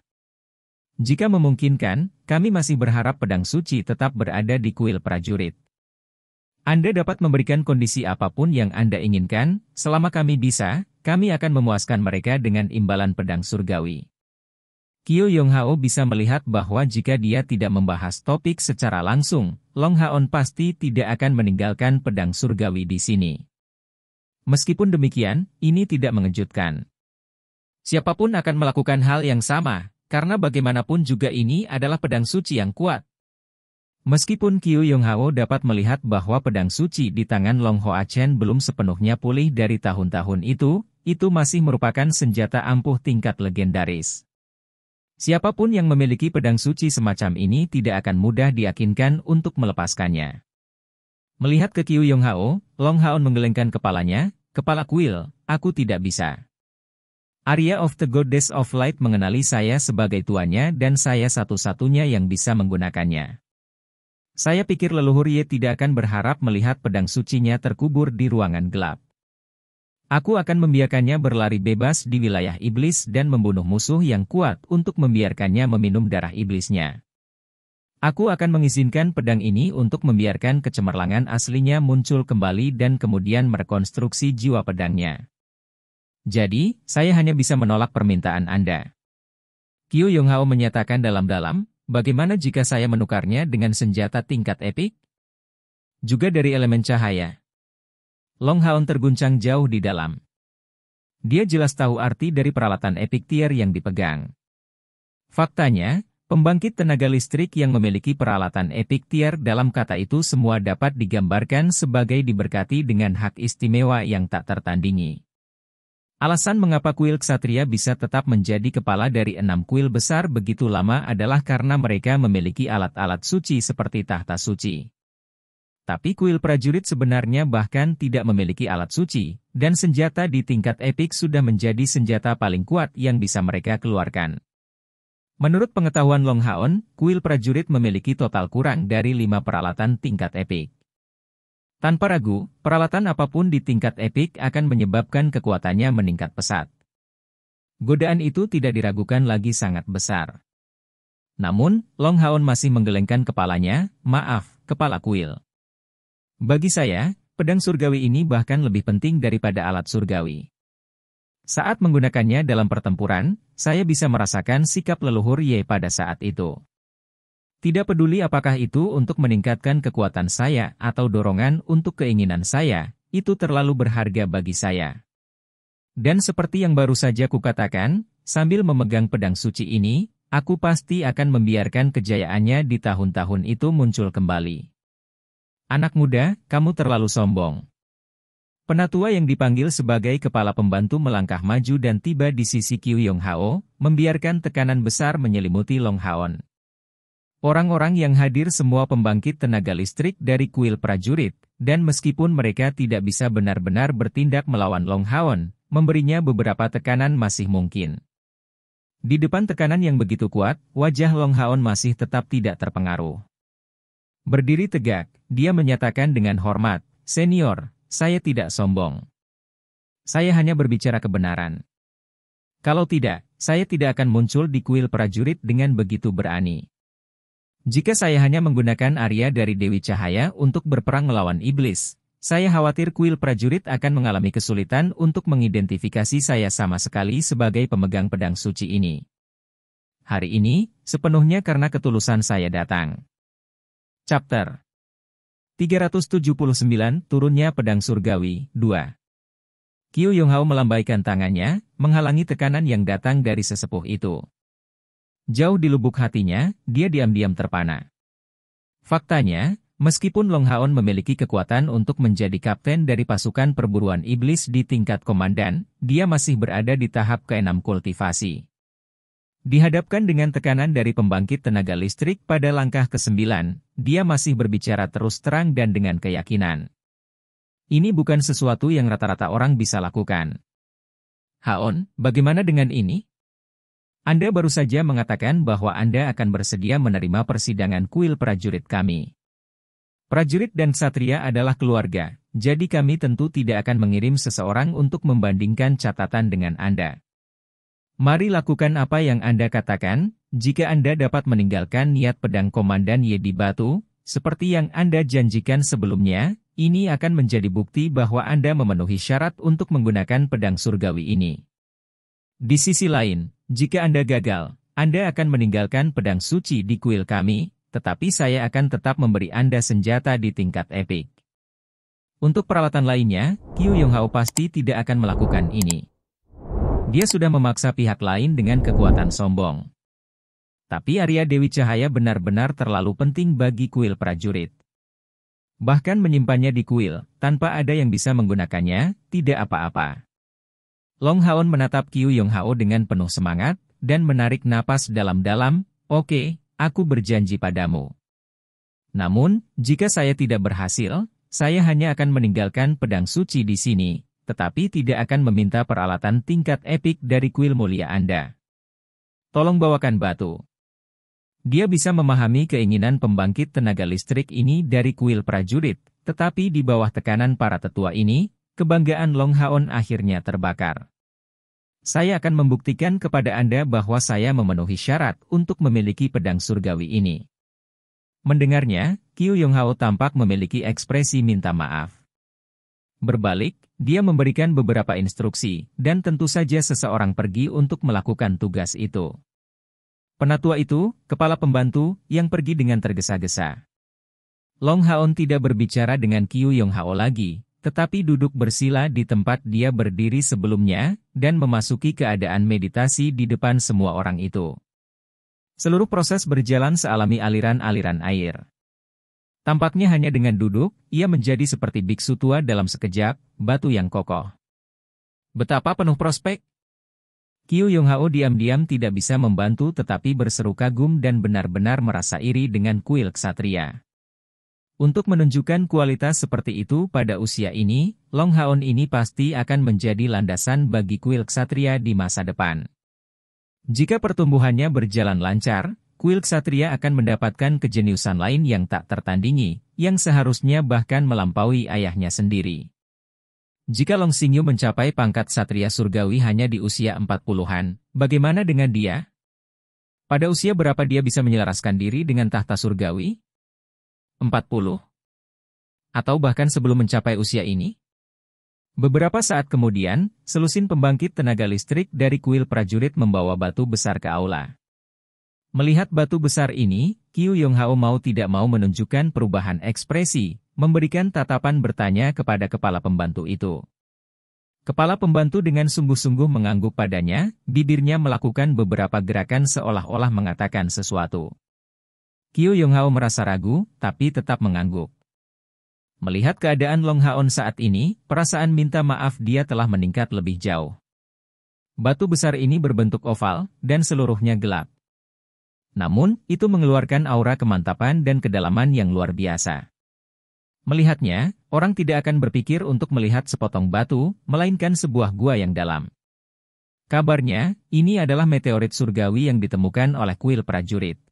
Jika memungkinkan, kami masih berharap pedang suci tetap berada di kuil prajurit. Anda dapat memberikan kondisi apapun yang Anda inginkan, selama kami bisa, kami akan memuaskan mereka dengan imbalan pedang surgawi. Kyu Yong Hao bisa melihat bahwa jika dia tidak membahas topik secara langsung, Long Haon pasti tidak akan meninggalkan pedang surgawi di sini. Meskipun demikian, ini tidak mengejutkan. Siapapun akan melakukan hal yang sama, karena bagaimanapun juga ini adalah pedang suci yang kuat. Meskipun Kyu Yong Hao dapat melihat bahwa pedang suci di tangan Long Hoa Chen belum sepenuhnya pulih dari tahun-tahun itu masih merupakan senjata ampuh tingkat legendaris. Siapapun yang memiliki pedang suci semacam ini tidak akan mudah diyakinkan untuk melepaskannya. Melihat ke Kyu Yong Hao, Long Haon menggelengkan kepalanya, kepala kuil, aku tidak bisa. Arya of the Goddess of Light mengenali saya sebagai tuannya dan saya satu-satunya yang bisa menggunakannya. Saya pikir leluhur Ye tidak akan berharap melihat pedang sucinya terkubur di ruangan gelap. Aku akan membiarkannya berlari bebas di wilayah iblis dan membunuh musuh yang kuat untuk membiarkannya meminum darah iblisnya. Aku akan mengizinkan pedang ini untuk membiarkan kecemerlangan aslinya muncul kembali dan kemudian merekonstruksi jiwa pedangnya. Jadi, saya hanya bisa menolak permintaan Anda. Kyu Yong Hao menyatakan dalam-dalam, bagaimana jika saya menukarnya dengan senjata tingkat epik? Juga dari elemen cahaya. Long Haon terguncang jauh di dalam. Dia jelas tahu arti dari peralatan epik tier yang dipegang. Faktanya, pembangkit tenaga listrik yang memiliki peralatan epik tier dalam kata itu semua dapat digambarkan sebagai diberkati dengan hak istimewa yang tak tertandingi. Alasan mengapa kuil ksatria bisa tetap menjadi kepala dari 6 kuil besar begitu lama adalah karena mereka memiliki alat-alat suci seperti tahta suci. Tapi kuil prajurit sebenarnya bahkan tidak memiliki alat suci, dan senjata di tingkat epik sudah menjadi senjata paling kuat yang bisa mereka keluarkan. Menurut pengetahuan Long Haon, kuil prajurit memiliki total kurang dari 5 peralatan tingkat epik. Tanpa ragu, peralatan apapun di tingkat epik akan menyebabkan kekuatannya meningkat pesat. Godaan itu tidak diragukan lagi sangat besar. Namun, Long Haon masih menggelengkan kepalanya, maaf, kepala kuil. Bagi saya, pedang surgawi ini bahkan lebih penting daripada alat surgawi. Saat menggunakannya dalam pertempuran, saya bisa merasakan sikap leluhur Ye pada saat itu. Tidak peduli apakah itu untuk meningkatkan kekuatan saya atau dorongan untuk keinginan saya, itu terlalu berharga bagi saya. Dan seperti yang baru saja kukatakan, sambil memegang pedang suci ini, aku pasti akan membiarkan kejayaannya di tahun-tahun itu muncul kembali. Anak muda, kamu terlalu sombong. Penatua yang dipanggil sebagai kepala pembantu melangkah maju dan tiba di sisi Kyu Yong Hao, membiarkan tekanan besar menyelimuti Long Haon. Orang-orang yang hadir semua pembangkit tenaga listrik dari kuil prajurit, dan meskipun mereka tidak bisa benar-benar bertindak melawan Long Haon, memberinya beberapa tekanan masih mungkin. Di depan tekanan yang begitu kuat, wajah Long Haon masih tetap tidak terpengaruh. Berdiri tegak, dia menyatakan dengan hormat, "Senior, saya tidak sombong. Saya hanya berbicara kebenaran. Kalau tidak, saya tidak akan muncul di kuil prajurit dengan begitu berani. Jika saya hanya menggunakan Arya dari Dewi Cahaya untuk berperang melawan iblis, saya khawatir kuil prajurit akan mengalami kesulitan untuk mengidentifikasi saya sama sekali sebagai pemegang pedang suci ini. Hari ini, sepenuhnya karena ketulusan saya datang." Chapter 379 Turunnya Pedang Surgawi 2. Qiu Yonghao melambaikan tangannya, menghalangi tekanan yang datang dari sesepuh itu. Jauh di lubuk hatinya, dia diam-diam terpana. Faktanya, meskipun Long Haon memiliki kekuatan untuk menjadi kapten dari pasukan perburuan iblis di tingkat komandan, dia masih berada di tahap ke-6 kultivasi. Dihadapkan dengan tekanan dari pembangkit tenaga listrik pada langkah ke-9, dia masih berbicara terus terang dan dengan keyakinan. Ini bukan sesuatu yang rata-rata orang bisa lakukan. "Haon, bagaimana dengan ini? Anda baru saja mengatakan bahwa Anda akan bersedia menerima persidangan kuil prajurit kami. Prajurit dan ksatria adalah keluarga, jadi kami tentu tidak akan mengirim seseorang untuk membandingkan catatan dengan Anda. Mari lakukan apa yang Anda katakan. Jika Anda dapat meninggalkan niat pedang Komandan Ye di Batu, seperti yang Anda janjikan sebelumnya, ini akan menjadi bukti bahwa Anda memenuhi syarat untuk menggunakan pedang surgawi ini. Di sisi lain, jika Anda gagal, Anda akan meninggalkan pedang suci di kuil kami, tetapi saya akan tetap memberi Anda senjata di tingkat epik." Untuk peralatan lainnya, Qiu Yonghao pasti tidak akan melakukan ini. Dia sudah memaksa pihak lain dengan kekuatan sombong. Tapi Arya Dewi Cahaya benar-benar terlalu penting bagi kuil prajurit. Bahkan menyimpannya di kuil, tanpa ada yang bisa menggunakannya, tidak apa-apa. Long Haon menatap Qiu Yonghao dengan penuh semangat, dan menarik napas dalam-dalam. "Oke, aku berjanji padamu. Namun, jika saya tidak berhasil, saya hanya akan meninggalkan pedang suci di sini, tetapi tidak akan meminta peralatan tingkat epik dari kuil mulia Anda. Tolong bawakan batu." Dia bisa memahami keinginan pembangkit tenaga listrik ini dari kuil prajurit, tetapi di bawah tekanan para tetua ini, kebanggaan Long Haon akhirnya terbakar. "Saya akan membuktikan kepada Anda bahwa saya memenuhi syarat untuk memiliki pedang surgawi ini." Mendengarnya, Qiu Yonghao tampak memiliki ekspresi minta maaf. Berbalik, dia memberikan beberapa instruksi, dan tentu saja seseorang pergi untuk melakukan tugas itu. Penatua itu, kepala pembantu, yang pergi dengan tergesa-gesa. Long Haon tidak berbicara dengan Qiu Yonghao lagi, tetapi duduk bersila di tempat dia berdiri sebelumnya, dan memasuki keadaan meditasi di depan semua orang itu. Seluruh proses berjalan sealami aliran-aliran air. Tampaknya hanya dengan duduk, ia menjadi seperti biksu tua dalam sekejap, batu yang kokoh. Betapa penuh prospek! Qiu Yonghao diam-diam tidak bisa membantu tetapi berseru kagum dan benar-benar merasa iri dengan kuil ksatria. Untuk menunjukkan kualitas seperti itu pada usia ini, Long Haon ini pasti akan menjadi landasan bagi kuil ksatria di masa depan. Jika pertumbuhannya berjalan lancar, kuil ksatria akan mendapatkan kejeniusan lain yang tak tertandingi, yang seharusnya bahkan melampaui ayahnya sendiri. Jika Long Xingyu mencapai pangkat Satria Surgawi hanya di usia 40-an, bagaimana dengan dia? Pada usia berapa dia bisa menyelaraskan diri dengan tahta surgawi? 40? Atau bahkan sebelum mencapai usia ini? Beberapa saat kemudian, selusin pembangkit tenaga listrik dari kuil prajurit membawa batu besar ke aula. Melihat batu besar ini, Qiu Yonghao mau tidak mau menunjukkan perubahan ekspresi, memberikan tatapan bertanya kepada kepala pembantu itu. Kepala pembantu dengan sungguh-sungguh mengangguk padanya, bibirnya melakukan beberapa gerakan seolah-olah mengatakan sesuatu. Qiu Yonghao merasa ragu, tapi tetap mengangguk. Melihat keadaan Long Haon saat ini, perasaan minta maaf dia telah meningkat lebih jauh. Batu besar ini berbentuk oval, dan seluruhnya gelap. Namun, itu mengeluarkan aura kemantapan dan kedalaman yang luar biasa. Melihatnya, orang tidak akan berpikir untuk melihat sepotong batu, melainkan sebuah gua yang dalam. Kabarnya, ini adalah meteorit surgawi yang ditemukan oleh kuil prajurit.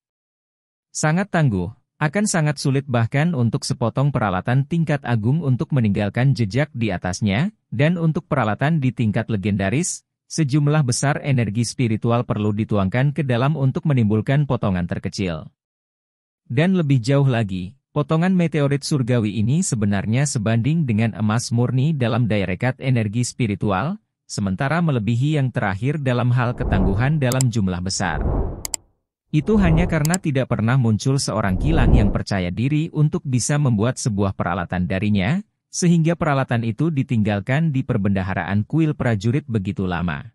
Sangat tangguh, akan sangat sulit bahkan untuk sepotong peralatan tingkat agung untuk meninggalkan jejak di atasnya, dan untuk peralatan di tingkat legendaris, sejumlah besar energi spiritual perlu dituangkan ke dalam untuk menimbulkan potongan terkecil. Dan lebih jauh lagi, potongan meteorit surgawi ini sebenarnya sebanding dengan emas murni dalam daya rekat energi spiritual, sementara melebihi yang terakhir dalam hal ketangguhan dalam jumlah besar. Itu hanya karena tidak pernah muncul seorang kilang yang percaya diri untuk bisa membuat sebuah peralatan darinya, sehingga peralatan itu ditinggalkan di perbendaharaan kuil prajurit begitu lama.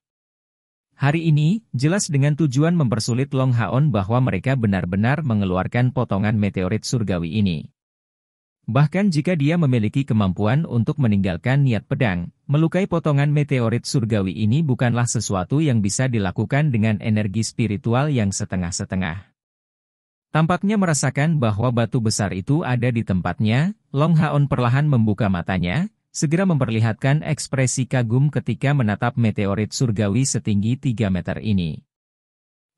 Hari ini, jelas dengan tujuan mempersulit Long Haon bahwa mereka benar-benar mengeluarkan potongan meteorit surgawi ini. Bahkan jika dia memiliki kemampuan untuk meninggalkan niat pedang, melukai potongan meteorit surgawi ini bukanlah sesuatu yang bisa dilakukan dengan energi spiritual yang setengah-setengah. Tampaknya merasakan bahwa batu besar itu ada di tempatnya, Long Haon perlahan membuka matanya, segera memperlihatkan ekspresi kagum ketika menatap meteorit surgawi setinggi 3 meter ini.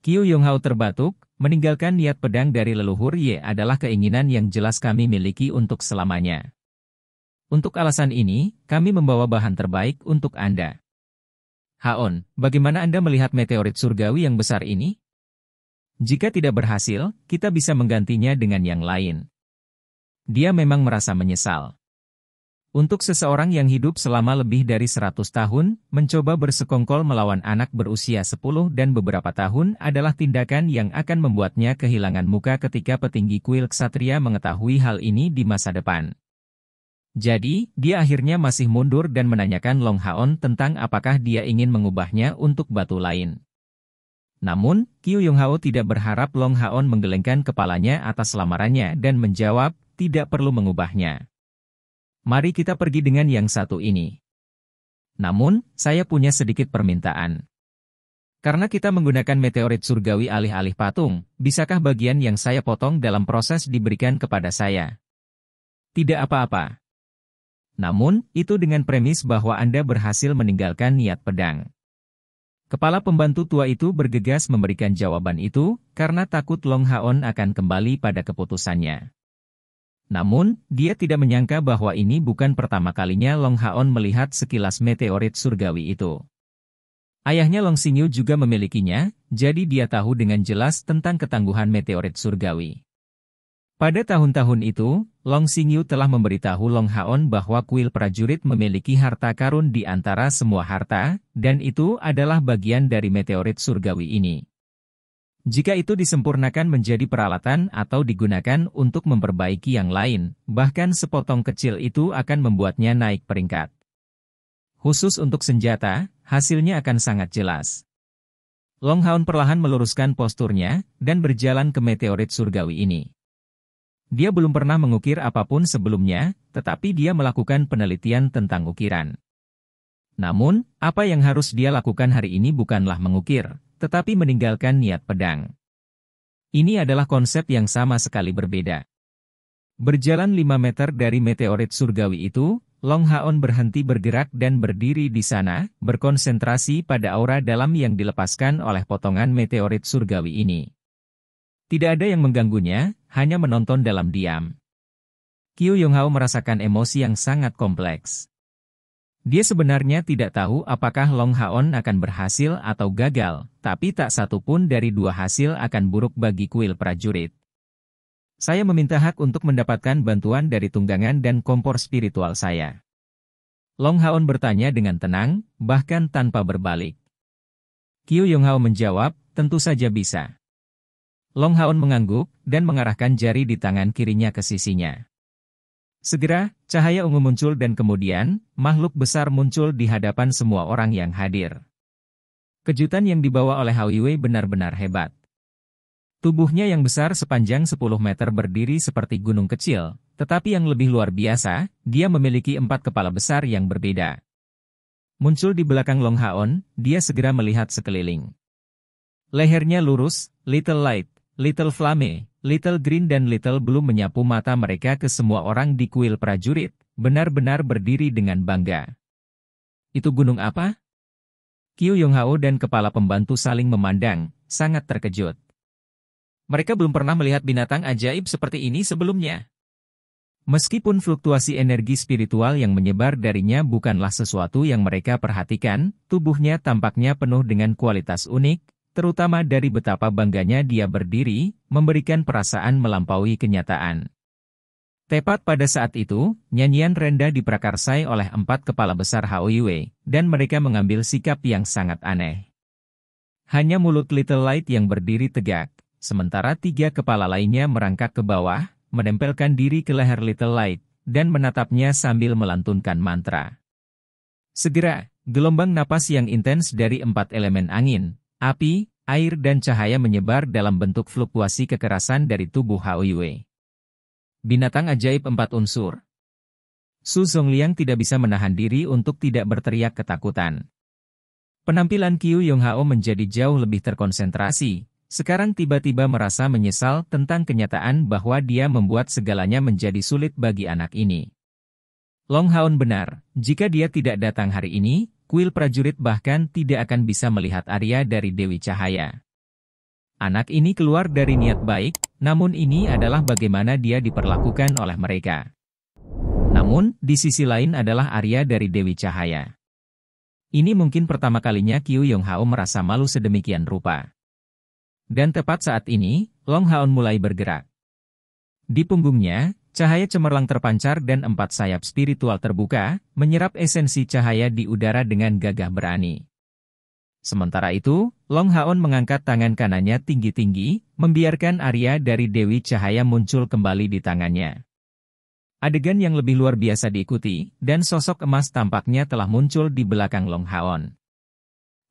Qiu Yonghao terbatuk, meninggalkan niat pedang dari leluhur Ye adalah keinginan yang jelas kami miliki untuk selamanya. Untuk alasan ini, kami membawa bahan terbaik untuk Anda. Haon, bagaimana Anda melihat meteorit surgawi yang besar ini? Jika tidak berhasil, kita bisa menggantinya dengan yang lain. Dia memang merasa menyesal. Untuk seseorang yang hidup selama lebih dari 100 tahun, mencoba bersekongkol melawan anak berusia 10 dan beberapa tahun adalah tindakan yang akan membuatnya kehilangan muka ketika petinggi kuil ksatria mengetahui hal ini di masa depan. Jadi, dia akhirnya masih mundur dan menanyakan Long Haon tentang apakah dia ingin mengubahnya untuk batu lain. Namun, Qiu Yonghao tidak berharap Long Haon menggelengkan kepalanya atas lamarannya dan menjawab, tidak perlu mengubahnya. Mari kita pergi dengan yang satu ini. Namun, saya punya sedikit permintaan. Karena kita menggunakan meteorit surgawi alih-alih patung, bisakah bagian yang saya potong dalam proses diberikan kepada saya? Tidak apa-apa. Namun, itu dengan premis bahwa Anda berhasil meninggalkan niat pedang. Kepala pembantu tua itu bergegas memberikan jawaban itu, karena takut Long Haon akan kembali pada keputusannya. Namun, dia tidak menyangka bahwa ini bukan pertama kalinya Long Haon melihat sekilas meteorit surgawi itu. Ayahnya Long Xingyu juga memilikinya, jadi dia tahu dengan jelas tentang ketangguhan meteorit surgawi. Pada tahun-tahun itu, Long Xingyu telah memberitahu Long Haon bahwa kuil prajurit memiliki harta karun di antara semua harta, dan itu adalah bagian dari meteorit surgawi ini. Jika itu disempurnakan menjadi peralatan atau digunakan untuk memperbaiki yang lain, bahkan sepotong kecil itu akan membuatnya naik peringkat. Khusus untuk senjata, hasilnya akan sangat jelas. Long Haon perlahan meluruskan posturnya, dan berjalan ke meteorit surgawi ini. Dia belum pernah mengukir apapun sebelumnya, tetapi dia melakukan penelitian tentang ukiran. Namun, apa yang harus dia lakukan hari ini bukanlah mengukir, tetapi meninggalkan niat pedang. Ini adalah konsep yang sama sekali berbeda. Berjalan 5 meter dari meteorit surgawi itu, Long Haon berhenti bergerak dan berdiri di sana, berkonsentrasi pada aura dalam yang dilepaskan oleh potongan meteorit surgawi ini. Tidak ada yang mengganggunya, hanya menonton dalam diam. Qiu Yonghao merasakan emosi yang sangat kompleks. Dia sebenarnya tidak tahu apakah Long Haon akan berhasil atau gagal, tapi tak satu pun dari dua hasil akan buruk bagi kuil prajurit. Saya meminta hak untuk mendapatkan bantuan dari tunggangan dan kompor spiritual saya. Long Haon bertanya dengan tenang, bahkan tanpa berbalik. Qiu Yonghao menjawab, tentu saja bisa. Long Haon mengangguk, dan mengarahkan jari di tangan kirinya ke sisinya. Segera, cahaya ungu muncul dan kemudian, makhluk besar muncul di hadapan semua orang yang hadir. Kejutan yang dibawa oleh Hao Yue benar-benar hebat. Tubuhnya yang besar sepanjang 10 meter berdiri seperti gunung kecil, tetapi yang lebih luar biasa, dia memiliki 4 kepala besar yang berbeda. Muncul di belakang Long Haon, dia segera melihat sekeliling. Lehernya lurus, Little Light, Little Flame, Little Green dan Little Blue menyapu mata mereka ke semua orang di kuil prajurit, benar-benar berdiri dengan bangga. Itu gunung apa? Qiu Yonghao dan kepala pembantu saling memandang, sangat terkejut. Mereka belum pernah melihat binatang ajaib seperti ini sebelumnya. Meskipun fluktuasi energi spiritual yang menyebar darinya bukanlah sesuatu yang mereka perhatikan, tubuhnya tampaknya penuh dengan kualitas unik, terutama dari betapa bangganya dia berdiri, memberikan perasaan melampaui kenyataan. Tepat pada saat itu, nyanyian rendah diprakarsai oleh 4 kepala besar Haoyue, dan mereka mengambil sikap yang sangat aneh. Hanya mulut Little Light yang berdiri tegak, sementara 3 kepala lainnya merangkak ke bawah, menempelkan diri ke leher Little Light, dan menatapnya sambil melantunkan mantra. Segera, gelombang napas yang intens dari 4 elemen angin, api, air dan cahaya menyebar dalam bentuk fluktuasi kekerasan dari tubuh Haoyue. Binatang ajaib 4 unsur. Su Zongliang tidak bisa menahan diri untuk tidak berteriak ketakutan. Penampilan Qiu Yonghao menjadi jauh lebih terkonsentrasi, sekarang tiba-tiba merasa menyesal tentang kenyataan bahwa dia membuat segalanya menjadi sulit bagi anak ini. Long Haon benar, jika dia tidak datang hari ini, kuil prajurit bahkan tidak akan bisa melihat Arya dari Dewi Cahaya. Anak ini keluar dari niat baik, namun ini adalah bagaimana dia diperlakukan oleh mereka. Namun, di sisi lain adalah Arya dari Dewi Cahaya. Ini mungkin pertama kalinya Qiu Yonghao merasa malu sedemikian rupa. Dan tepat saat ini, Long Haon mulai bergerak. Di punggungnya, cahaya cemerlang terpancar dan 4 sayap spiritual terbuka, menyerap esensi cahaya di udara dengan gagah berani. Sementara itu, Long Haon mengangkat tangan kanannya tinggi-tinggi, membiarkan Arya dari Dewi Cahaya muncul kembali di tangannya. Adegan yang lebih luar biasa diikuti, dan sosok emas tampaknya telah muncul di belakang Long Haon.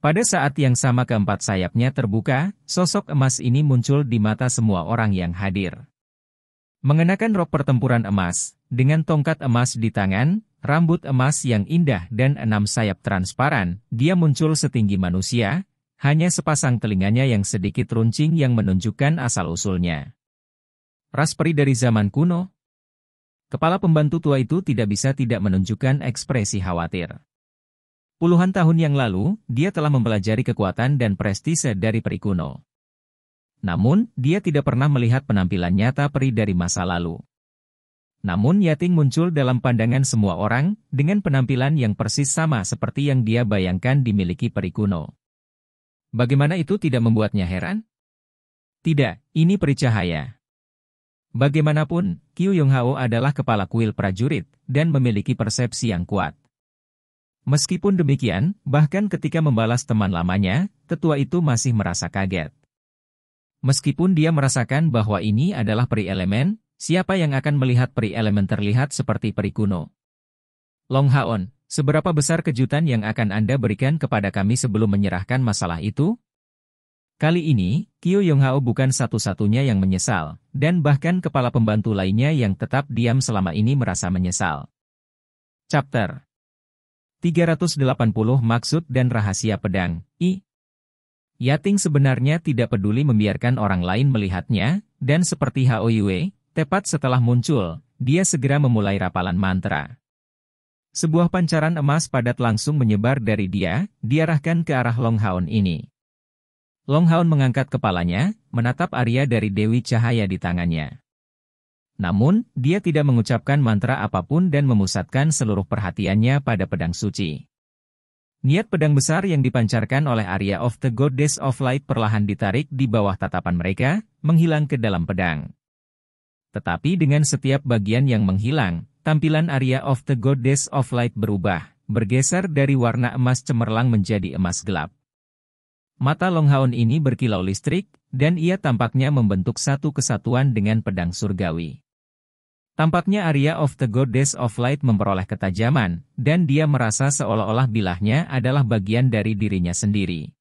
Pada saat yang sama keempat sayapnya terbuka, sosok emas ini muncul di mata semua orang yang hadir. Mengenakan rok pertempuran emas, dengan tongkat emas di tangan, rambut emas yang indah dan 6 sayap transparan, dia muncul setinggi manusia, hanya sepasang telinganya yang sedikit runcing yang menunjukkan asal-usulnya. Ras peri dari zaman kuno. Kepala pembantu tua itu tidak bisa tidak menunjukkan ekspresi khawatir. Puluhan tahun yang lalu, dia telah mempelajari kekuatan dan prestise dari peri kuno. Namun, dia tidak pernah melihat penampilan nyata peri dari masa lalu. Namun Yating muncul dalam pandangan semua orang, dengan penampilan yang persis sama seperti yang dia bayangkan dimiliki peri kuno. Bagaimana itu tidak membuatnya heran? Tidak, ini peri cahaya. Bagaimanapun, Qiu Yonghao adalah kepala kuil prajurit, dan memiliki persepsi yang kuat. Meskipun demikian, bahkan ketika membalas teman lamanya, tetua itu masih merasa kaget. Meskipun dia merasakan bahwa ini adalah peri elemen, siapa yang akan melihat peri elemen terlihat seperti peri kuno? Long Haon, seberapa besar kejutan yang akan Anda berikan kepada kami sebelum menyerahkan masalah itu? Kali ini, Qiu Yonghao bukan satu-satunya yang menyesal, dan bahkan kepala pembantu lainnya yang tetap diam selama ini merasa menyesal. Chapter 380 Maksud dan Rahasia Pedang, I. Yating sebenarnya tidak peduli membiarkan orang lain melihatnya, dan seperti Haoyue, tepat setelah muncul, dia segera memulai rapalan mantra. Sebuah pancaran emas padat langsung menyebar dari dia, diarahkan ke arah Long Haon ini. Long Haon mengangkat kepalanya, menatap Arya dari Dewi Cahaya di tangannya. Namun, dia tidak mengucapkan mantra apapun dan memusatkan seluruh perhatiannya pada pedang suci. Niat pedang besar yang dipancarkan oleh Arya of the Goddess of Light perlahan ditarik di bawah tatapan mereka, menghilang ke dalam pedang. Tetapi dengan setiap bagian yang menghilang, tampilan Arya of the Goddess of Light berubah, bergeser dari warna emas cemerlang menjadi emas gelap. Mata Long Haon ini berkilau listrik, dan ia tampaknya membentuk satu kesatuan dengan pedang surgawi. Tampaknya Arya of the Goddess of Light memperoleh ketajaman, dan dia merasa seolah-olah bilahnya adalah bagian dari dirinya sendiri.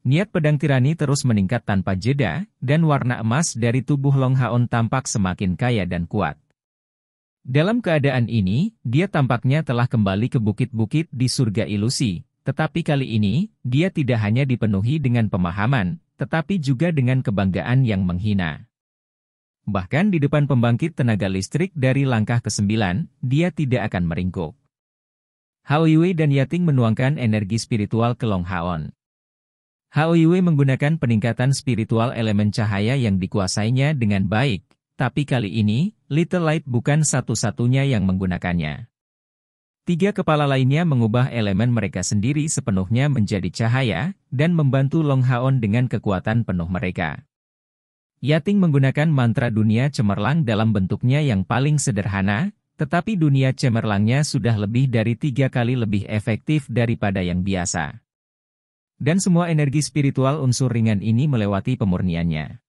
Niat pedang tirani terus meningkat tanpa jeda, dan warna emas dari tubuh Long Haon tampak semakin kaya dan kuat. Dalam keadaan ini, dia tampaknya telah kembali ke bukit-bukit di surga ilusi, tetapi kali ini, dia tidak hanya dipenuhi dengan pemahaman, tetapi juga dengan kebanggaan yang menghina. Bahkan di depan pembangkit tenaga listrik dari langkah ke-9, dia tidak akan meringkuk. Hao Yue dan Yating menuangkan energi spiritual ke Long Haon. Hao Yue menggunakan peningkatan spiritual elemen cahaya yang dikuasainya dengan baik, tapi kali ini, Little Light bukan satu-satunya yang menggunakannya. 3 kepala lainnya mengubah elemen mereka sendiri sepenuhnya menjadi cahaya, dan membantu Long Haon dengan kekuatan penuh mereka. Yating menggunakan mantra dunia cemerlang dalam bentuknya yang paling sederhana, tetapi dunia cemerlangnya sudah lebih dari 3 kali lebih efektif daripada yang biasa. Dan semua energi spiritual unsur ringan ini melewati pemurniannya.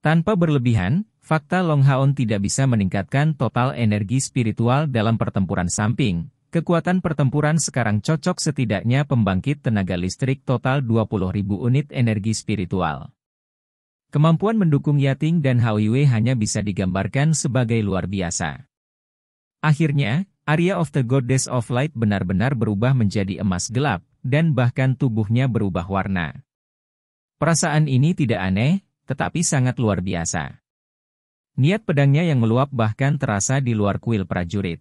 Tanpa berlebihan, fakta Long Haon tidak bisa meningkatkan total energi spiritual dalam pertempuran samping. Kekuatan pertempuran sekarang cocok setidaknya pembangkit tenaga listrik total 20.000 unit energi spiritual. Kemampuan mendukung Yating dan Hao Yue hanya bisa digambarkan sebagai luar biasa. Akhirnya, Area of the Goddess of Light benar-benar berubah menjadi emas gelap, dan bahkan tubuhnya berubah warna. Perasaan ini tidak aneh, tetapi sangat luar biasa. Niat pedangnya yang meluap bahkan terasa di luar kuil prajurit.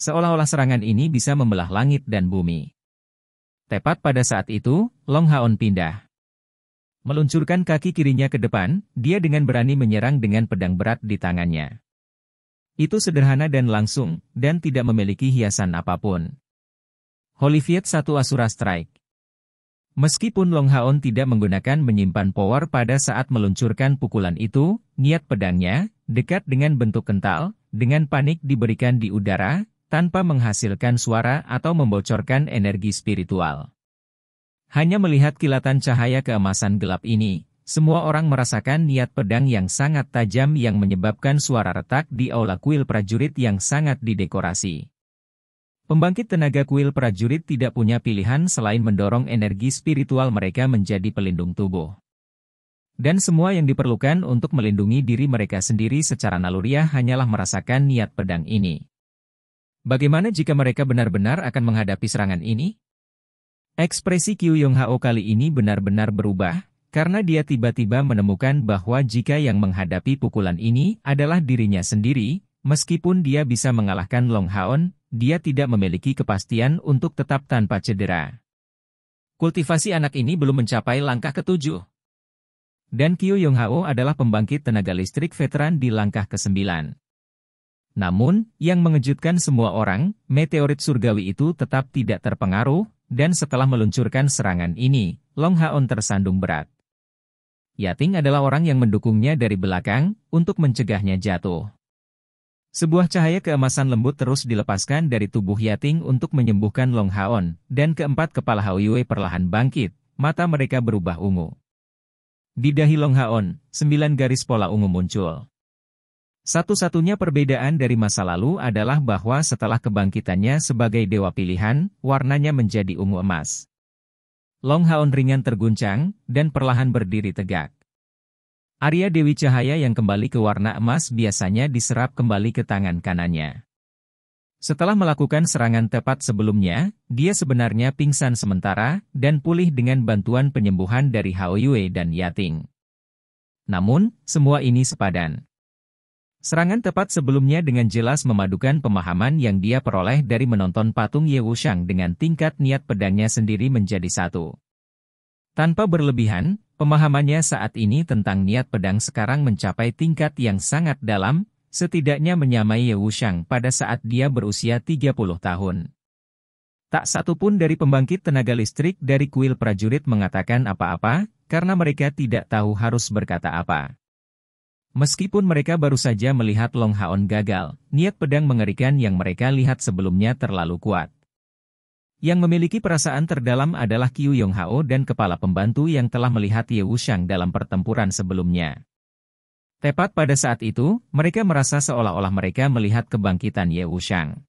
Seolah-olah serangan ini bisa membelah langit dan bumi. Tepat pada saat itu, Long Haon pindah. Meluncurkan kaki kirinya ke depan, dia dengan berani menyerang dengan pedang berat di tangannya. Itu sederhana dan langsung, dan tidak memiliki hiasan apapun. Holy Fiat 1 Asura Strike. Meskipun Long Haon tidak menggunakan menyimpan power pada saat meluncurkan pukulan itu, niat pedangnya, dekat dengan bentuk kental, dengan panik diberikan di udara, tanpa menghasilkan suara atau membocorkan energi spiritual. Hanya melihat kilatan cahaya keemasan gelap ini, semua orang merasakan niat pedang yang sangat tajam yang menyebabkan suara retak di aula kuil prajurit yang sangat didekorasi. Pembangkit tenaga kuil prajurit tidak punya pilihan selain mendorong energi spiritual mereka menjadi pelindung tubuh. Dan semua yang diperlukan untuk melindungi diri mereka sendiri secara naluriah hanyalah merasakan niat pedang ini. Bagaimana jika mereka benar-benar akan menghadapi serangan ini? Ekspresi Qiu Yonghao kali ini benar-benar berubah, karena dia tiba-tiba menemukan bahwa jika yang menghadapi pukulan ini adalah dirinya sendiri, meskipun dia bisa mengalahkan Long Haon, dia tidak memiliki kepastian untuk tetap tanpa cedera. Kultivasi anak ini belum mencapai langkah ke-7. Dan Qiu Yonghao adalah pembangkit tenaga listrik veteran di langkah ke-9. Namun, yang mengejutkan semua orang, meteorit surgawi itu tetap tidak terpengaruh, dan setelah meluncurkan serangan ini, Long Haon tersandung berat. Yating adalah orang yang mendukungnya dari belakang, untuk mencegahnya jatuh. Sebuah cahaya keemasan lembut terus dilepaskan dari tubuh Yating untuk menyembuhkan Long Haon, dan keempat kepala Hao Yue perlahan bangkit, mata mereka berubah ungu. Di dahi Long Haon, 9 garis pola ungu muncul. Satu-satunya perbedaan dari masa lalu adalah bahwa setelah kebangkitannya sebagai dewa pilihan, warnanya menjadi ungu emas. Long Haon ringan terguncang, dan perlahan berdiri tegak. Arya Dewi Cahaya yang kembali ke warna emas biasanya diserap kembali ke tangan kanannya. Setelah melakukan serangan tepat sebelumnya, dia sebenarnya pingsan sementara, dan pulih dengan bantuan penyembuhan dari Hao Yue dan Yating. Namun, semua ini sepadan. Serangan tepat sebelumnya dengan jelas memadukan pemahaman yang dia peroleh dari menonton patung Ye Wushang dengan tingkat niat pedangnya sendiri menjadi satu. Tanpa berlebihan, pemahamannya saat ini tentang niat pedang sekarang mencapai tingkat yang sangat dalam, setidaknya menyamai Ye Wushang pada saat dia berusia 30 tahun. Tak satu pun dari pembangkit tenaga listrik dari kuil prajurit mengatakan apa-apa, karena mereka tidak tahu harus berkata apa. Meskipun mereka baru saja melihat Long Haon gagal, niat pedang mengerikan yang mereka lihat sebelumnya terlalu kuat. Yang memiliki perasaan terdalam adalah Qiu Yonghao dan kepala pembantu yang telah melihat Ye Wushang dalam pertempuran sebelumnya. Tepat pada saat itu, mereka merasa seolah-olah mereka melihat kebangkitan Ye Wushang.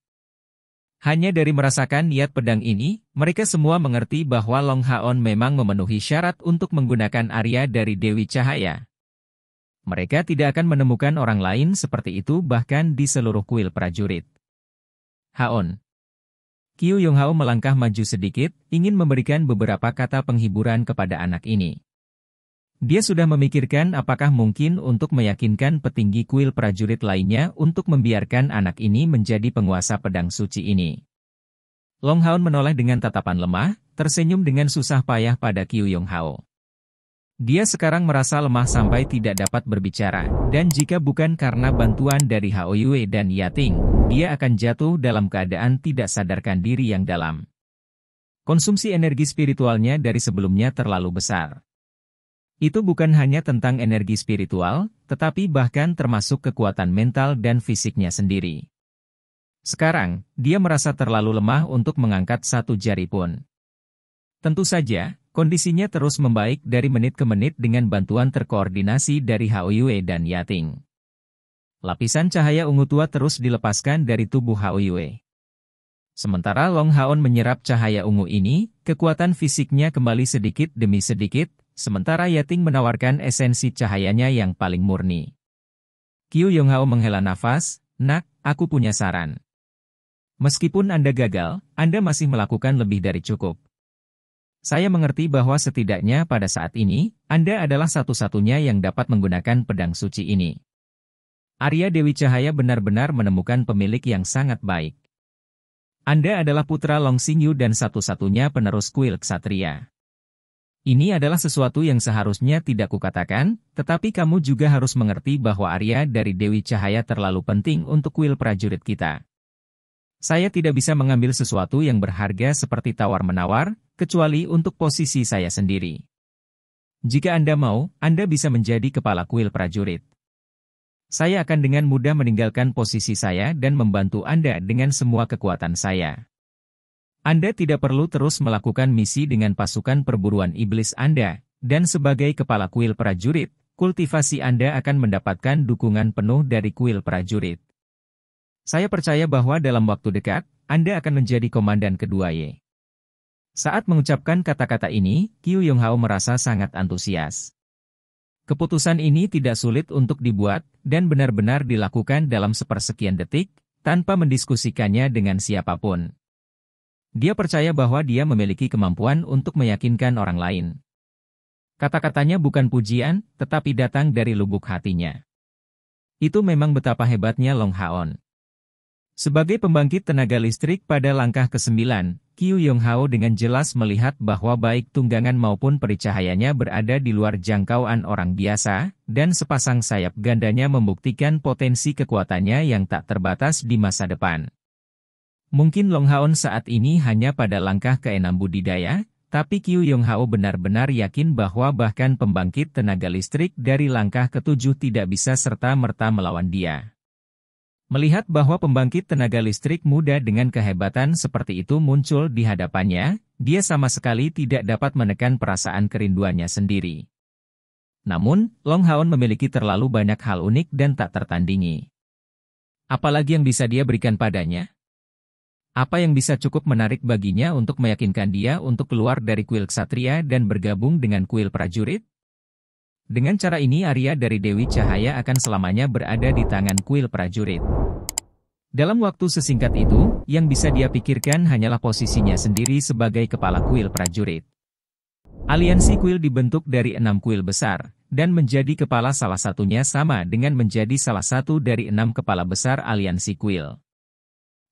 Hanya dari merasakan niat pedang ini, mereka semua mengerti bahwa Long Haon memang memenuhi syarat untuk menggunakan Arya dari Dewi Cahaya. Mereka tidak akan menemukan orang lain seperti itu bahkan di seluruh kuil prajurit. Haon. Qiu Yonghao melangkah maju sedikit, ingin memberikan beberapa kata penghiburan kepada anak ini. Dia sudah memikirkan apakah mungkin untuk meyakinkan petinggi kuil prajurit lainnya untuk membiarkan anak ini menjadi penguasa pedang suci ini. Long Haon menoleh dengan tatapan lemah, tersenyum dengan susah payah pada Qiu Yonghao. Dia sekarang merasa lemah sampai tidak dapat berbicara, dan jika bukan karena bantuan dari Hao Yue dan Yating, dia akan jatuh dalam keadaan tidak sadarkan diri yang dalam. Konsumsi energi spiritualnya dari sebelumnya terlalu besar. Itu bukan hanya tentang energi spiritual, tetapi bahkan termasuk kekuatan mental dan fisiknya sendiri. Sekarang, dia merasa terlalu lemah untuk mengangkat satu jari pun. Tentu saja, kondisinya terus membaik dari menit ke menit dengan bantuan terkoordinasi dari Hao Yue dan Yating. Lapisan cahaya ungu tua terus dilepaskan dari tubuh Hao Yue. Sementara Long Haon menyerap cahaya ungu ini, kekuatan fisiknya kembali sedikit demi sedikit, sementara Yating menawarkan esensi cahayanya yang paling murni. Qiu Yonghao menghela nafas, "Nak, aku punya saran. Meskipun Anda gagal, Anda masih melakukan lebih dari cukup. Saya mengerti bahwa setidaknya pada saat ini, Anda adalah satu-satunya yang dapat menggunakan pedang suci ini. Arya Dewi Cahaya benar-benar menemukan pemilik yang sangat baik. Anda adalah putra Long Xingyu dan satu-satunya penerus kuil ksatria. Ini adalah sesuatu yang seharusnya tidak kukatakan, tetapi kamu juga harus mengerti bahwa Arya dari Dewi Cahaya terlalu penting untuk kuil prajurit kita. Saya tidak bisa mengambil sesuatu yang berharga seperti tawar-menawar, kecuali untuk posisi saya sendiri. Jika Anda mau, Anda bisa menjadi kepala kuil prajurit. Saya akan dengan mudah meninggalkan posisi saya dan membantu Anda dengan semua kekuatan saya. Anda tidak perlu terus melakukan misi dengan pasukan perburuan iblis Anda, dan sebagai kepala kuil prajurit, kultivasi Anda akan mendapatkan dukungan penuh dari kuil prajurit. Saya percaya bahwa dalam waktu dekat, Anda akan menjadi komandan kedua Ye." Saat mengucapkan kata-kata ini, Qiu Yonghao merasa sangat antusias. Keputusan ini tidak sulit untuk dibuat, dan benar-benar dilakukan dalam sepersekian detik, tanpa mendiskusikannya dengan siapapun. Dia percaya bahwa dia memiliki kemampuan untuk meyakinkan orang lain. Kata-katanya bukan pujian, tetapi datang dari lubuk hatinya. Itu memang betapa hebatnya Long Haon. Sebagai pembangkit tenaga listrik pada langkah ke-9, Qiu Yonghao dengan jelas melihat bahwa baik tunggangan maupun pericahayanya berada di luar jangkauan orang biasa, dan sepasang sayap gandanya membuktikan potensi kekuatannya yang tak terbatas di masa depan. Mungkin Long Haon saat ini hanya pada langkah ke-6 budidaya, tapi Qiu Yonghao benar-benar yakin bahwa bahkan pembangkit tenaga listrik dari langkah ke-7 tidak bisa serta-merta melawan dia. Melihat bahwa pembangkit tenaga listrik muda dengan kehebatan seperti itu muncul di hadapannya, dia sama sekali tidak dapat menekan perasaan kerinduannya sendiri. Namun, Long Haon memiliki terlalu banyak hal unik dan tak tertandingi. Apalagi yang bisa dia berikan padanya? Apa yang bisa cukup menarik baginya untuk meyakinkan dia untuk keluar dari kuil ksatria dan bergabung dengan kuil prajurit? Dengan cara ini Arya dari Dewi Cahaya akan selamanya berada di tangan kuil prajurit. Dalam waktu sesingkat itu, yang bisa dia pikirkan hanyalah posisinya sendiri sebagai kepala kuil prajurit. Aliansi kuil dibentuk dari 6 kuil besar, dan menjadi kepala salah satunya sama dengan menjadi salah satu dari 6 kepala besar aliansi kuil.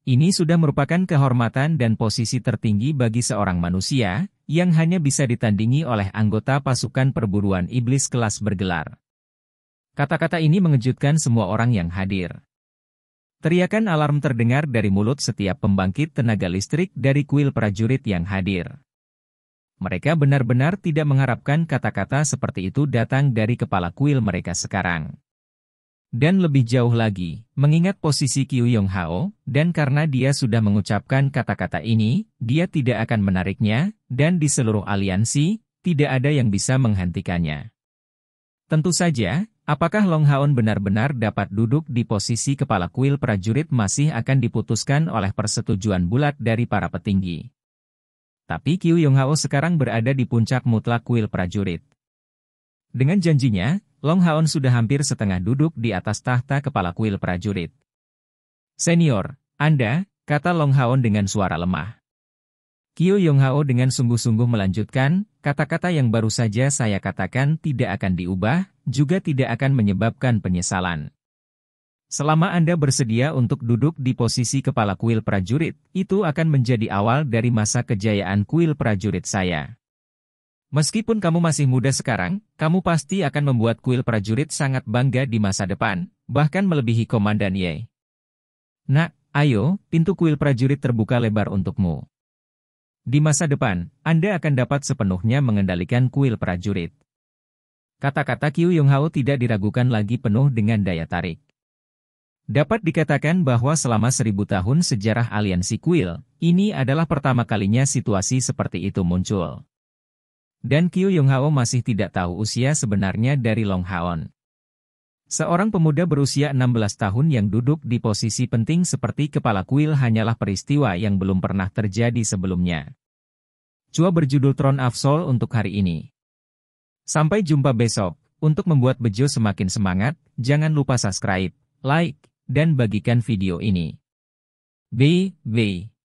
Ini sudah merupakan kehormatan dan posisi tertinggi bagi seorang manusia, yang hanya bisa ditandingi oleh anggota pasukan perburuan iblis kelas bergelar. Kata-kata ini mengejutkan semua orang yang hadir. Teriakan alarm terdengar dari mulut setiap pembangkit tenaga listrik dari kuil prajurit yang hadir. Mereka benar-benar tidak mengharapkan kata-kata seperti itu datang dari kepala kuil mereka sekarang. Dan lebih jauh lagi, mengingat posisi Qiu Yonghao, dan karena dia sudah mengucapkan kata-kata ini, dia tidak akan menariknya, dan di seluruh aliansi, tidak ada yang bisa menghentikannya. Tentu saja, apakah Long Haon benar-benar dapat duduk di posisi kepala kuil prajurit masih akan diputuskan oleh persetujuan bulat dari para petinggi. Tapi Qiu Yonghao sekarang berada di puncak mutlak kuil prajurit. Dengan janjinya, Long Haon sudah hampir setengah duduk di atas tahta kepala kuil prajurit. "Senior, Anda," kata Long Haon dengan suara lemah. Qiu Yonghao dengan sungguh-sungguh melanjutkan, "Kata-kata yang baru saja saya katakan tidak akan diubah, juga tidak akan menyebabkan penyesalan. Selama Anda bersedia untuk duduk di posisi kepala kuil prajurit, itu akan menjadi awal dari masa kejayaan kuil prajurit saya. Meskipun kamu masih muda sekarang, kamu pasti akan membuat kuil prajurit sangat bangga di masa depan, bahkan melebihi Komandan Ye. Nak, ayo, pintu kuil prajurit terbuka lebar untukmu. Di masa depan, Anda akan dapat sepenuhnya mengendalikan kuil prajurit. Kata-kata Qiu Yonghao tidak diragukan lagi, penuh dengan daya tarik. Dapat dikatakan bahwa selama 1000 tahun sejarah aliansi kuil, ini adalah pertama kalinya situasi seperti itu muncul. Dan Qiu Yonghao masih tidak tahu usia sebenarnya dari Long Haon. Seorang pemuda berusia 16 tahun yang duduk di posisi penting seperti kepala kuil hanyalah peristiwa yang belum pernah terjadi sebelumnya. Cua berjudul Throne of Soul untuk hari ini. Sampai jumpa besok. Untuk membuat Bejo semakin semangat, jangan lupa subscribe, like, dan bagikan video ini. Bye.